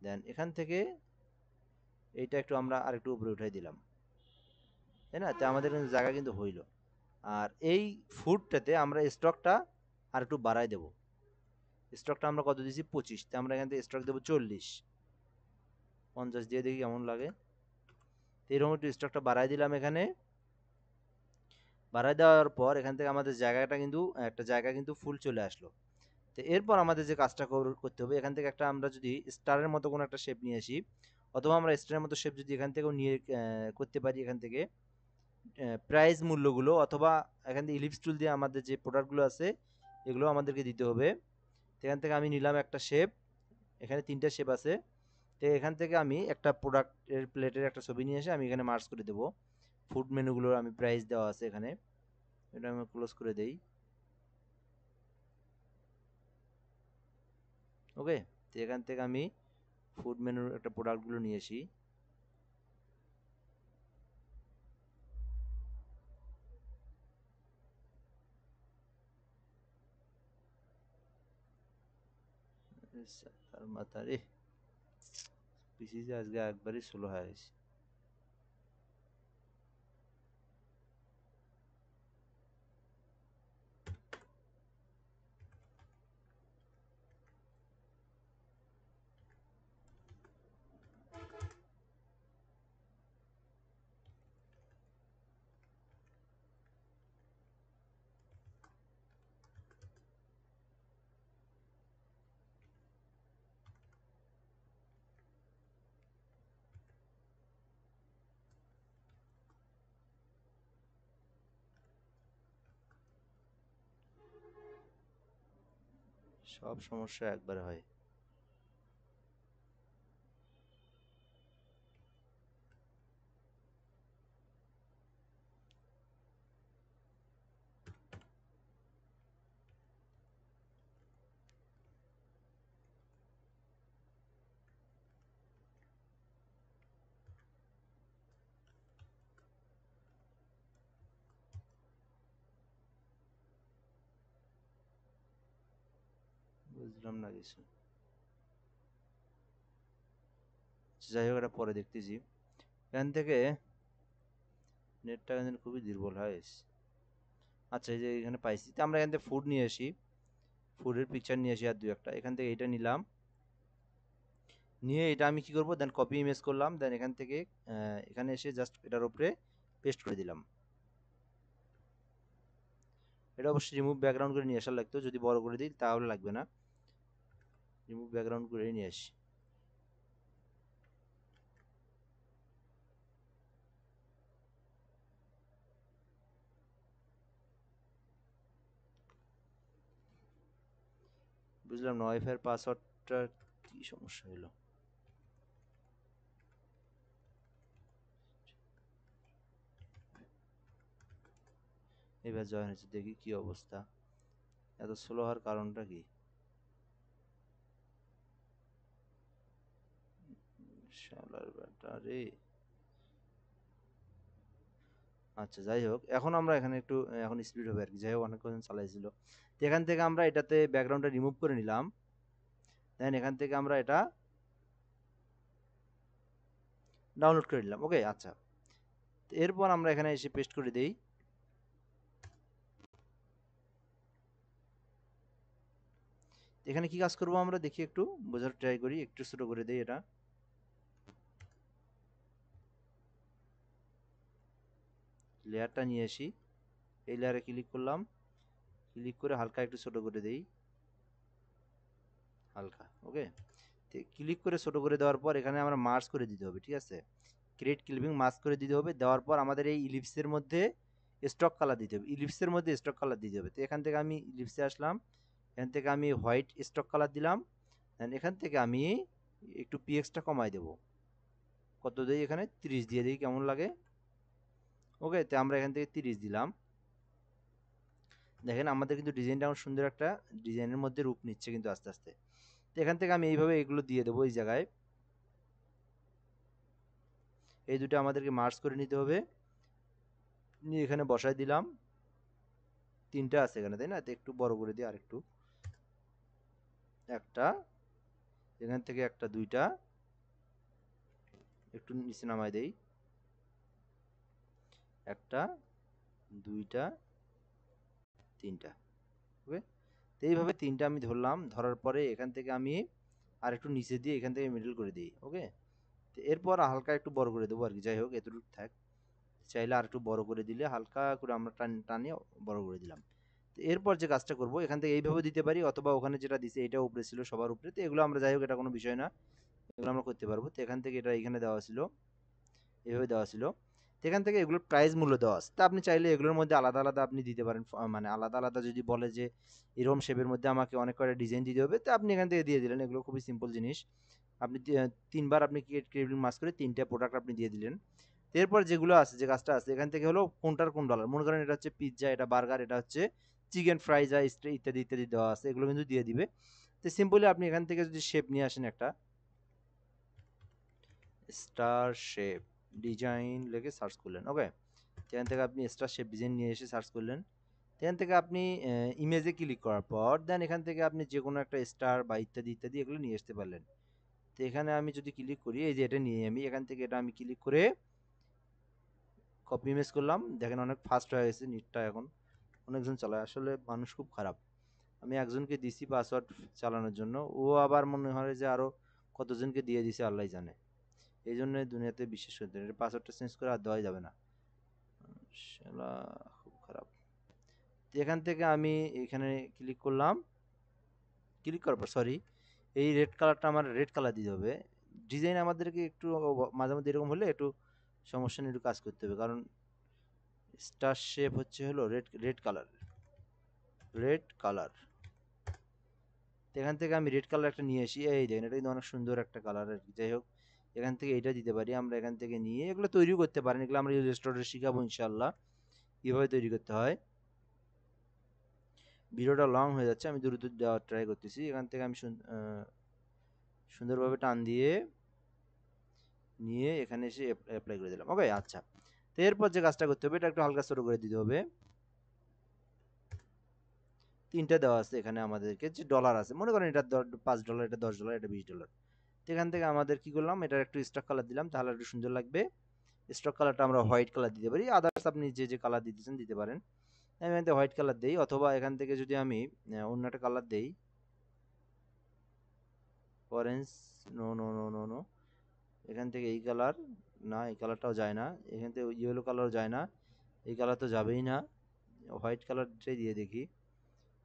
দেন এখান থেকে এইটা একটু আমরা আরেকটু উপরে উঠাই দিলাম, তাই না? তো আমাদের কিন্তু জায়গা কিন্তু হইল। আর এই ফুডটাতে আমরা স্টকটা আর একটু বাড়াই দেবো, স্টকটা আমরা কত দিয়েছি 25, তো আমরা এখান থেকে স্টক দেবো 40, 50 দিয়ে দেখি কেমন লাগে। তো এরকম একটু স্টকটা বাড়াই দিলাম এখানে। বাড়াই দেওয়ার পর এখান থেকে আমাদের জায়গাটা কিন্তু একটা জায়গা কিন্তু ফুল চলে আসলো। তো এরপর আমাদের যে কাজটা করতে হবে, এখান থেকে একটা আমরা যদি স্টারের মতো কোনো একটা শেপ নিয়ে আসি, অথবা আমরা স্টারের মতো শেপ যদি এখান থেকেও নিয়ে করতে পারি, এখান থেকে প্রাইস মূল্যগুলো, অথবা এখান থেকে ইলিপস টুল দিয়ে আমাদের যে প্রোডাক্টগুলো আছে এগুলো আমাদেরকে দিতে হবে। এখান থেকে আমি নিলাম একটা শেপ, এখানে 3টা শেপ আছে। তো এখান থেকে আমি একটা প্রোডাক্টের প্লেটের একটা ছবি নিয়ে এসে আমি এখানে মার্চ করে দেবো। ফুড মেনুগুলোর আমি প্রাইস দেওয়া আছে এখানে, এটা আমি ক্লোজ করে দেই। ওকে, তো এখান থেকে আমি ফুড মেনুর একটা প্রোডাক্টগুলো নিয়ে আসি। তার মাথা রে, পিসি যে আজকে একবারই স্লো হয়ে গেছে। সব সমস্যা একবারে হয়। বুঝলাম না কিছু। যাই হোক, এটা পরে দেখতেছি। এখান থেকে নেটটা কিন্তু খুবই দুর্বল হয়। আচ্ছা, এই যে এখানে পাইছি, তো আমরা এখান থেকে ফুড নিয়ে আসি, ফুডের পিকচার নিয়ে আসি আর দু একটা। এখান থেকে এটা নিলাম, নিয়ে এটা আমি কি করব, দেন কপি ইমেজ করলাম, দেন এখান থেকে এখানে এসে জাস্ট এটার উপরে পেস্ট করে দিলাম। এটা অবশ্যই রিমুভ ব্যাকগ্রাউন্ড করে নিয়ে আসার লাগতো, যদি বড় করে দিই তাহলে লাগবে না, রিমুভ ব্যাকগ্রাউন্ড করে নিয়ে আসি। বুঝলাম না ওয়াইফাই পাসওয়ার্ডটা কি সমস্যা হলো। এবার জয়েন হয়েছে, দেখি কি অবস্থা, এত স্লো হওয়ার কারণটা কি। শালার ব্যাটারি। আচ্ছা, যাই হোক, এখন আমরা এখানে একটু এখন স্পিড হবে আর কি। যাই হোক, অনেকক্ষণ চালাইছিল। তো এখান থেকে আমরা এটাতে ব্যাকগ্রাউন্ডটা রিমুভ করে নিলাম, দেন এখান থেকে আমরা এটা ডাউনলোড করে নিলাম। ওকে, আচ্ছা, তো এরপর আমরা এখানে এসে পেস্ট করে দেই। এখানে কি কাজ করব আমরা দেখি, একটু বোঝার ট্রাই করি, একটু ছোট করে দেই এটা। লেয়ারটা নিয়ে আসি, এই লেয়ারে ক্লিক করলাম, ক্লিক করে হালকা একটু ছোট করে দেই, হালকা। ওকে, ক্লিক করে ছোট করে দেওয়ার পর এখানে আমরা মার্জ করে দিতে হবে, ঠিক আছে। ক্রিয়েট ক্লিপিং মার্জ করে দিতে হবে, দেওয়ার পর আমাদের এই ইলিপসের মধ্যে স্টক কালার দিতে হবে, ইলিপসের মধ্যে স্টক কালার দিতে হবে। তো এখান থেকে আমি ইলিপসে আসলাম, এখান থেকে আমি হোয়াইট স্টক কালার দিলাম, দেন এখান থেকে আমি একটু পিএক্সটা কমাই দেব। কত দিই, এখানে 30 দিয়ে দিই, কেমন লাগে। ওকে, তো আমরা এখান থেকে 30 দিলাম। দেখেন আমাদের কিন্তু ডিজাইনটা আমার সুন্দর একটা ডিজাইনের মধ্যে রূপ নিচ্ছে কিন্তু আস্তে আস্তে। তো এখান থেকে আমি এইভাবে এগুলো দিয়ে দেবো এই জায়গায়, এই দুটো আমাদেরকে মার্জ করে নিতে হবে, নিয়ে এখানে বসাই দিলাম। 3টা আছে এখানে, তাই না, তো একটু বড় করে দিই আর একটু, একটা, এখান থেকে একটা, 2টা, একটু নিচে নামাই দেই, একটা, 2টা, 3টা। ওকে, তো এইভাবে 3টা আমি ধরলাম, ধরার পরে এখান থেকে আমি আর একটু নিচে দিয়ে এখান থেকে মিডল করে দিই। ওকে, তো এরপর হালকা একটু বড় করে দেবো আর কি, যাই হোক এতটুকু থাক। চাইলে আর একটু বড় করে দিলে হালকা করে আমরা টানিয়ে বড় করে দিলাম। তো এরপর যে কাজটা করব, এখান থেকে এইভাবে দিতে পারি, অথবা ওখানে যেটা দিছে এটা উপরে ছিল সবার উপরে, তো এগুলো আমরা যাই হোক এটা কোনো বিষয় না, এগুলো আমরা করতে পারবো। তো এখান থেকে এটা এখানে দেওয়া ছিল, এভাবে দেওয়া ছিল। তো এখান থেকে এগুলোর প্রাইস মূল্য দেওয়া আছে, তা আপনি চাইলে এগুলোর মধ্যে আলাদা আলাদা আপনি দিতে পারেন, মানে আলাদা আলাদা যদি বলে যে এরকম শেপের মধ্যে আমাকে অনেক কয়টা ডিজাইন দিতে হবে, তো আপনি এখান থেকে দিয়ে দিলেন। এগুলো খুবই সিম্পল জিনিস। আপনি তিনবার আপনি ক্রিয়েটিভ মাস করে তিনটা প্রোডাক্ট আপনি দিয়ে দিলেন। এরপর যেগুলো আছে, যে কাজটা আছে এখান থেকে হলো কোনটার কোন ডলার, মনে করেন এটা হচ্ছে পিৎজা, এটা বার্গার, এটা হচ্ছে চিকেন ফ্রাইজ ইত্যাদি ইত্যাদি দেওয়া আছে, এগুলো কিন্তু দিয়ে দিবে। তো সিম্পলি আপনি এখান থেকে যদি শেপ নিয়ে আসেন, একটা স্টার শেপ ডিজাইন লিখে সার্চ করলেন, ওকে। এখান থেকে আপনি স্টার শেপ ডিজাইন নিয়ে এসে সার্চ করলেন। এখান থেকে আপনি ইমেজে ক্লিক করার পর দেন এখান থেকে আপনি যে কোনো একটা স্টার বা ইত্যাদি ইত্যাদি এগুলো নিয়ে আসতে পারলেন। তো এখানে আমি যদি ক্লিক করি, এই যে এটা নিয়ে আমি এখান থেকে এটা আমি ক্লিক করে কপি ইমেজ করলাম, দেখেন অনেক ফাস্ট হয়ে গেছে নেটটা, এখন অনেকজন চালায়, আসলে মানুষ খুব খারাপ। আমি একজনকে দিছি পাসওয়ার্ড চালানোর জন্য, ও আবার মনে হয় যে আরো কতজনকে দিয়ে দিছে আল্লাহ জানে। এই জন্য দুনিয়াতে বিশেষ করতে পাসওয়ার্ডটা চেঞ্জ করে আর দেওয়া যাবে না, শালা খুব খারাপ। তো এখান থেকে আমি এখানে ক্লিক করলাম, ক্লিক করার পর সরি, এই রেড কালারটা আমার রেড কালার দিতে হবে। ডিজাইন আমাদেরকে একটু মাঝে মধ্যে এরকম হলে একটু সমস্যা নিয়ে একটু কাজ করতে হবে, কারণ স্টার শেপ হচ্ছে হলো red red colour, red colour. এখান থেকে আমি রেড কালার একটা নিয়ে আসি, এই দেখেন এটা কিন্তু অনেক সুন্দর একটা কালার আর কি। যাই হোক এখান থেকে এটা দিতে পারি আমরা, এখান থেকে নিয়ে এগুলো তৈরি করতে পারেন, এগুলো আমরা ইলাস্ট্রেটরে শিখাবো ইনশাল্লাহ কিভাবে তৈরি করতে হয়। ভিডিওটা লং হয়ে যাচ্ছে, আমি দ্রুত দেওয়ার ট্রাই করতেছি। এখান থেকে আমি সুন্দরভাবে টান দিয়ে নিয়ে এখানে এসে অ্যাপ্লাই করে দিলাম, ওকে। আচ্ছা, তো এরপর যে কাজটা করতে হবে, এটা একটু হালকা ছোট করে দিতে হবে। তিনটা দেওয়া আছে এখানে আমাদেরকে, যে ডলার আছে মনে করেন এটা $5, এটা $10, এটা $20। তো এখান থেকে আমাদের কি করলাম, এটার একটু স্টক কালার দিলাম, তাহলে একটু সুন্দর লাগবে। স্টক কালারটা আমরা হোয়াইট কালার দিতে পারি, আদার্স আপনি যে যে কালার দিতেছেন দিতে পারেন। আমি এখান থেকে হোয়াইট কালার দিই, অথবা এখান থেকে যদি আমি অন্য একটা কালার দিই, orange, no no no no no, এখান থেকে এই কালার, না এই কালারটাও যায় না, এখান থেকে ইয়েলো কালারও যায় না, এই কালার তো যাবেই না। হোয়াইট কালারটাই দিয়ে দেখি,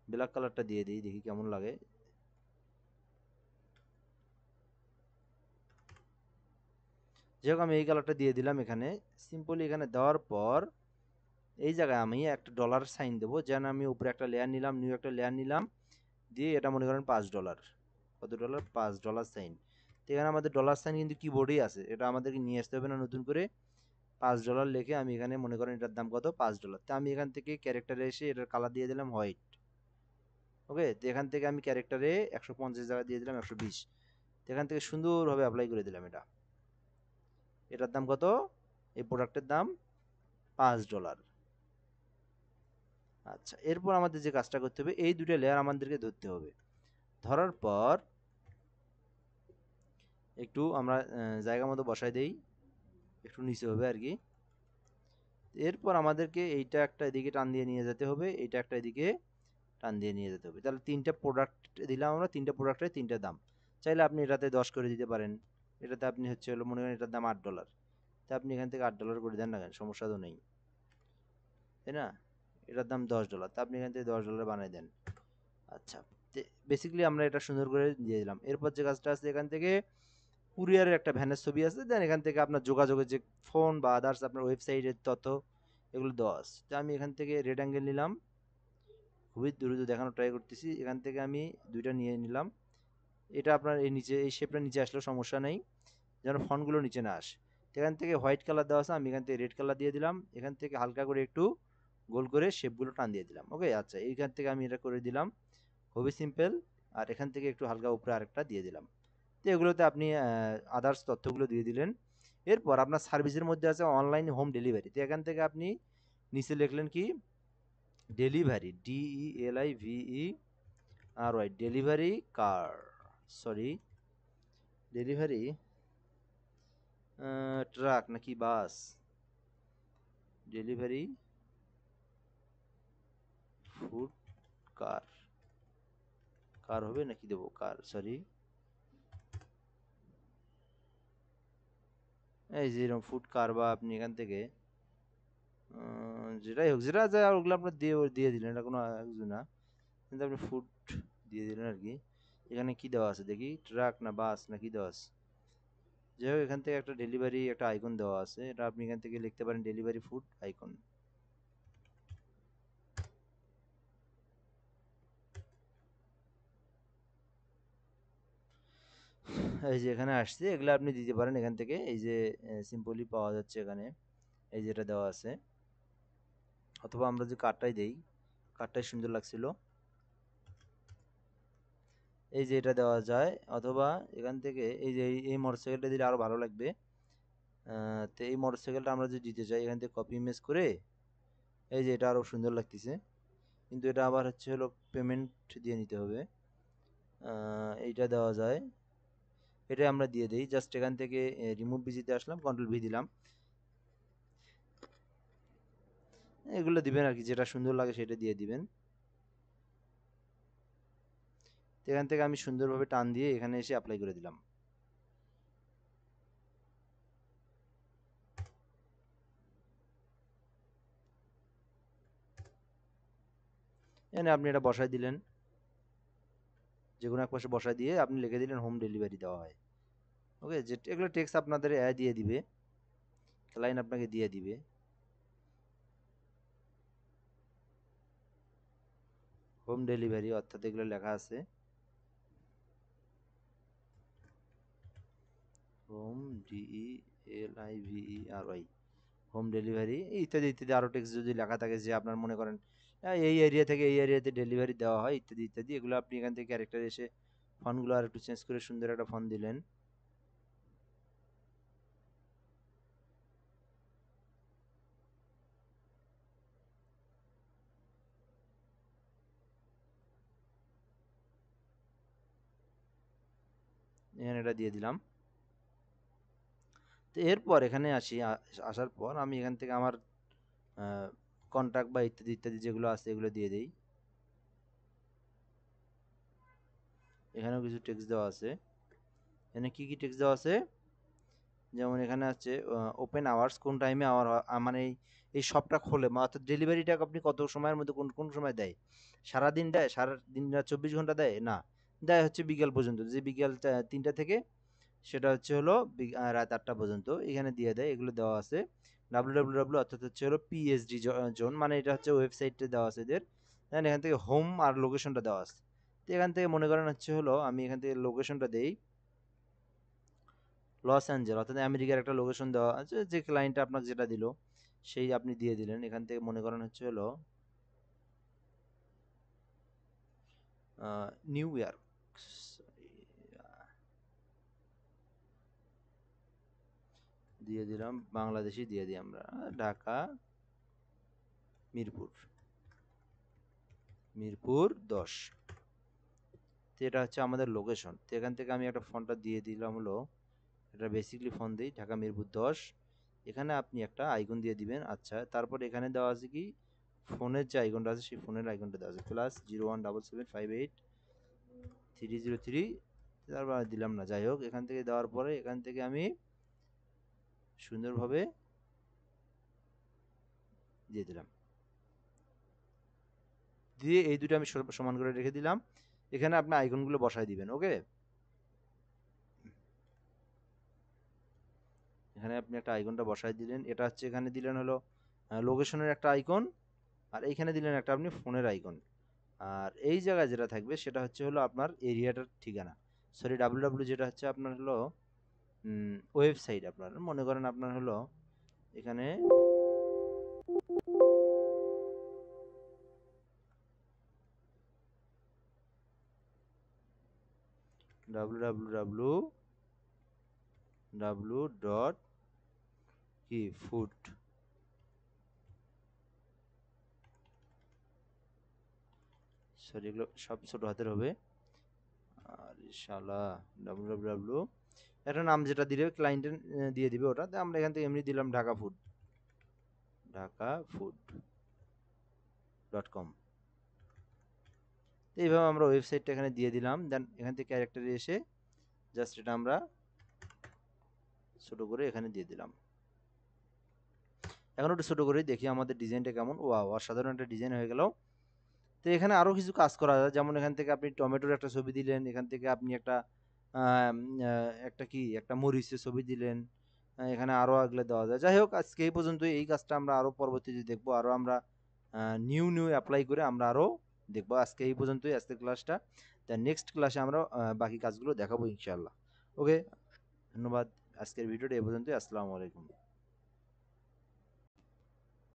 ব্ল্যাক কালারটা দিয়ে দিই, দেখি কেমন লাগে। যাই হোক আমি এই কালারটা দিয়ে দিলাম এখানে। সিম্পলি এখানে দেওয়ার পর এই জায়গায় আমি একটা ডলার সাইন দেবো, যেন আমি উপরে একটা লেয়ার নিলাম, নিউ একটা লেয়ার নিলাম, দিয়ে এটা মনে করেন $5, কত ডলার, $5 সাইন। তো এখানে আমাদের ডলার সাইন কিন্তু কিবোর্ডেই আছে, এটা আমাদেরকে নিয়ে আসতে হবে না নতুন করে। $5 লিখে আমি এখানে মনে করেন এটার দাম কত, $5। তো আমি এখান থেকে ক্যারেক্টারে এসে এটার কালার দিয়ে দিলাম হোয়াইট, ওকে। তো এখান থেকে আমি ক্যারেক্টারে 150 জায়গা দিয়ে দিলাম 120। তো এখান থেকে সুন্দরভাবে অ্যাপ্লাই করে দিলাম এটা। এটার দাম কত, এই প্রোডাক্টের দাম $5। আচ্ছা, এরপর আমাদের যে কাজটা করতে হবে, এই দুটো লেয়ার আমাদেরকে ধরতে হবে। ধরার পর একটু আমরা জায়গা মতো বসাই দেই, একটু নিচে হবে আর কি। এরপর আমাদেরকে এইটা একটা এদিকে টান দিয়ে নিয়ে যেতে হবে, এইটা একটা এদিকে টান দিয়ে নিয়ে যেতে হবে। তাহলে তিনটা প্রোডাক্ট দিলাম আমরা, তিনটা প্রোডাক্টের তিনটা দাম। চাইলে আপনি এটাতে 10 করে দিতে পারেন, এটাতে আপনি হচ্ছে হলো মনে করেন এটার দাম $8, তা আপনি এখান থেকে $8 করে দেন না কেন, সমস্যা তো নেই, তাই না। এটার দাম $10, তা আপনি এখান থেকে $10 বানাই দেন। আচ্ছা, বেসিক্যালি আমরা এটা সুন্দর করে দিয়ে দিলাম। এরপর যে কাজটা আছে, এখান থেকে কুরিয়ারের একটা ভ্যানের ছবি আছে, দেন এখান থেকে আপনার যোগাযোগের যে ফোন বা আদার্স আপনার ওয়েবসাইটের তথ্য এগুলো দেওয়া আছে। তো আমি এখান থেকে রেড অ্যাঙ্গেল নিলাম, খুবই দ্রুত দেখানোর ট্রাই করতেছি। এখান থেকে আমি দুইটা নিয়ে নিলাম, এটা আপনার এই নিচে এই শেপটা নিচে আসলেও সমস্যা নেই, যেন ফন্টগুলো নিচে না আসে। এখান থেকে হোয়াইট কালার দেওয়া আছে, আমি এখান থেকে রেড কালার দিয়ে দিলাম, এখান থেকে হালকা করে একটু গোল করে শেপগুলো টান দিয়ে দিলাম, ওকে। আচ্ছা, এইখান থেকে আমি এটা করে দিলাম, খুবই সিম্পল। আর এখান থেকে একটু হালকা উপরে আরেকটা দিয়ে দিলাম। তো এগুলোতে আপনি আদার্স তথ্যগুলো দিয়ে দিলেন। এরপর আপনার সার্ভিসের মধ্যে আছে অনলাইন হোম ডেলিভারি। তো এখান থেকে আপনি নিচে লিখলেন কি, ডেলিভারি, DELIVERY, ডেলিভারি কার, সরি, ডেলিভারি ট্রাক নাকি বাস, ডেলিভারি ফুড কার, কার হবে নাকি দেবো কার, সরি, এই যে এরকম ফুড কার বা আপনি এখান থেকে যেটাই হোক, যেটা যায় ওগুলো আপনার দিয়ে দিয়ে দিলেন, এটা কোনো কিছু না, কিন্তু আপনি ফুড দিয়ে দিলেন আর কি। এখানে কি দেওয়া আছে দেখি, ট্রাক না বাস না কি দেওয়া আছে। যাই হোক, এখান থেকে একটা ডেলিভারি একটা আইকন দেওয়া আছে, এটা আপনি এখান থেকে লিখতে পারেন ডেলিভারি ফুড আইকন। এই যে এখানে আসছে, এগুলো আপনি দিতে পারেন এখান থেকে, এই যে সিম্পলি পাওয়া যাচ্ছে এখানে, এই যেটা দেওয়া আছে। অথবা আমরা যে কার্ডটাই দেই, কার্ডটাই সুন্দর লাগছিল, এই যে এটা দেওয়া যায়। অথবা এখান থেকে এই যে এই মোটরসাইকেলটা দিলে আরো ভালো লাগবে। তো এই মোটরসাইকেলটা আমরা যদি দিতে চাই, এখান থেকে কপি ইমেজ করে, এই যে এটা আরো সুন্দর লাগতেছে, কিন্তু এটা আবার হচ্ছে হলো পেমেন্ট দিয়ে নিতে হবে। এইটা দেওয়া যায়, এটা আমরা দিয়ে দেই। জাস্ট এখান থেকে রিমুভ ভিজিতে আসলাম, কন্ট্রোল ভি দিলাম, এগুলো দিবেন আর কি, যেটা সুন্দর লাগে সেটা দিয়ে দিবেন। তো এখান থেকে আমি সুন্দরভাবে টান দিয়ে এখানে এসে অ্যাপ্লাই করে দিলাম। এখানে আপনি এটা বসায় দিলেন, যে কোনো এক পাশে বসায় দিয়ে আপনি লিখে দিলেন হোম ডেলিভারি দেওয়া হয়। ওকে, যে এগুলো টেক্সট আপনাদের দিয়ে দিবে, ক্লায়েন্ট আপনাকে দিয়ে দিবে। হোম ডেলিভারি অর্থাৎ এগুলো লেখা আছে হোম, DELIVERY, হোম ডেলিভারি ইত্যাদি ইত্যাদি, আরও টেক্সট যদি লেখা থাকে যে আপনার মনে করেন এই এরিয়া থেকে এই এরিয়াতে ডেলিভারি দেওয়া হয় ইত্যাদি ইত্যাদি, এগুলো আপনি এখান থেকে ক্যারেক্টার এসে ফন্টগুলো আর একটু চেঞ্জ করে সুন্দর একটা ফন্ট দিলেন। এখানে এটা দিয়ে দিলাম। তো এরপর এখানে আসি, আসার পর আমি এখান থেকে আমার কন্ট্যাক্ট বা ইত্যাদি ইত্যাদি যেগুলো আছে এগুলো দিয়ে দিই। এখানেও কিছু টেক্সট দেওয়া আছে। এখানে কি কি টেক্সট দেওয়া আছে, যেমন এখানে আছে ওপেন আওয়ার্স, কোন টাইমে আওয়ার, মানে এই শপটা খোলে, অর্থাৎ ডেলিভারিটা আপনি কত সময়ের মধ্যে কোন কোন সময় দেয়, সারাদিন দেয়, সারাদিন 24 ঘন্টা দেয় না, দেয় হচ্ছে বিকেল পর্যন্ত, যে বিকেল 3টা থেকে সেটা হচ্ছে হলো রাত 8টা পর্যন্ত এখানে দিয়ে দেয়, এগুলো দেওয়া আছে। ডাব্লিউ অর্থাৎ হচ্ছে হলো পিএসডি জোন, মানে এটা হচ্ছে ওয়েবসাইটে দেওয়া আছে এদের। দেন এখান থেকে হোম আর লোকেশনটা দেওয়া আছে। তো এখান থেকে মনে করেন হচ্ছে হলো আমি এখান থেকে লোকেশনটা দেই লস অ্যাঞ্জেল, অর্থাৎ আমেরিকার একটা লোকেশন দেওয়া আছে, যে ক্লায়েন্টটা আপনাকে যেটা দিল সেই আপনি দিয়ে দিলেন। এখান থেকে মনে করেন হচ্ছে হলো নিউ ইয়র্ক, দিয়ে দিলাম, বাংলাদেশি দিয়ে দিই আমরা, ঢাকা মিরপুর, মিরপুর 10। তো এটা হচ্ছে আমাদের লোকেশন। তো এখান থেকে আমি একটা ফোনটা দিয়ে দিলাম হলো, এটা বেসিকলি ফোন দিই ঢাকা মিরপুর 10। এখানে আপনি একটা আইকন দিয়ে দিবেন। আচ্ছা, তারপর এখানে দেওয়া আছে কি, ফোনের যে আইকনটা আছে সেই ফোনের আইকনটা দেওয়া আছে +0177583003। তারপর আর দিলাম না, যাই হোক, এখান থেকে দেওয়ার পরে এখান থেকে আমি সুন্দরভাবে দিয়ে দিলাম, দিয়ে এই দুটো আমি সমান করে রেখে দিলাম। এখানে আপনি আইকনগুলো বসায় দিবেন। ওকে, এখানে আপনি একটা আইকনটা বসায় দিলেন, এটা হচ্ছে এখানে দিলেন হলো লোকেশনের একটা আইকন, আর এইখানে দিলেন একটা আপনি ফোনের আইকন। আর এই জায়গায় যেটা থাকবে সেটা হচ্ছে হলো আপনার এরিয়াটার ঠিকানা, সরি ডাব্লিউ যেটা হচ্ছে আপনার হলো ওয়েবসাইট, আপনার মনে করেন আপনার হলো এখানে www কি ফুড, সরি এগুলো সব ছোট হাতের হবে, আর শালা www একটা নাম যেটা দিলে ক্লায়েন্টের দিয়ে দিবে, ওটা আমরা এখান থেকে এমনি দিলাম ঢাকাফুড.com। এইভাবে আমরা ওয়েবসাইটটা এখানে দিয়ে দিলাম। দেন এখান থেকে ক্যারেক্টারে এসে জাস্ট এটা আমরা ছোট করে এখানে দিয়ে দিলাম। এখন একটু ছোট করে দেখি আমাদের ডিজাইনটা কেমন। ওয়াও, অসাধারণ একটা ডিজাইন হয়ে গেল। তো এখানে আরো কিছু কাজ করা যায়, যেমন এখান থেকে আপনি টমেটোর একটা ছবি দিলেন, এখান থেকে আপনি একটা একটা কি একটা মরিচের ছবি দিলেন, এখানে আরো এগুলো দেওয়া যায়। যাই হোক, আজকে এই পর্যন্ত। এই কাজটা আমরা আরো পরবর্তীতে দেখবো, আরো আমরা নিউ নিউ অ্যাপ্লাই করে আমরা আরো দেখবো। আজকে এই পর্যন্তই, আজকের ক্লাসটা। তা নেক্সট ক্লাসে আমরা বাকি কাজগুলো দেখাবো ইনশাআল্লাহ। ওকে, ধন্যবাদ। আজকের ভিডিওটা এই পর্যন্তই। আসসালামু আলাইকুম।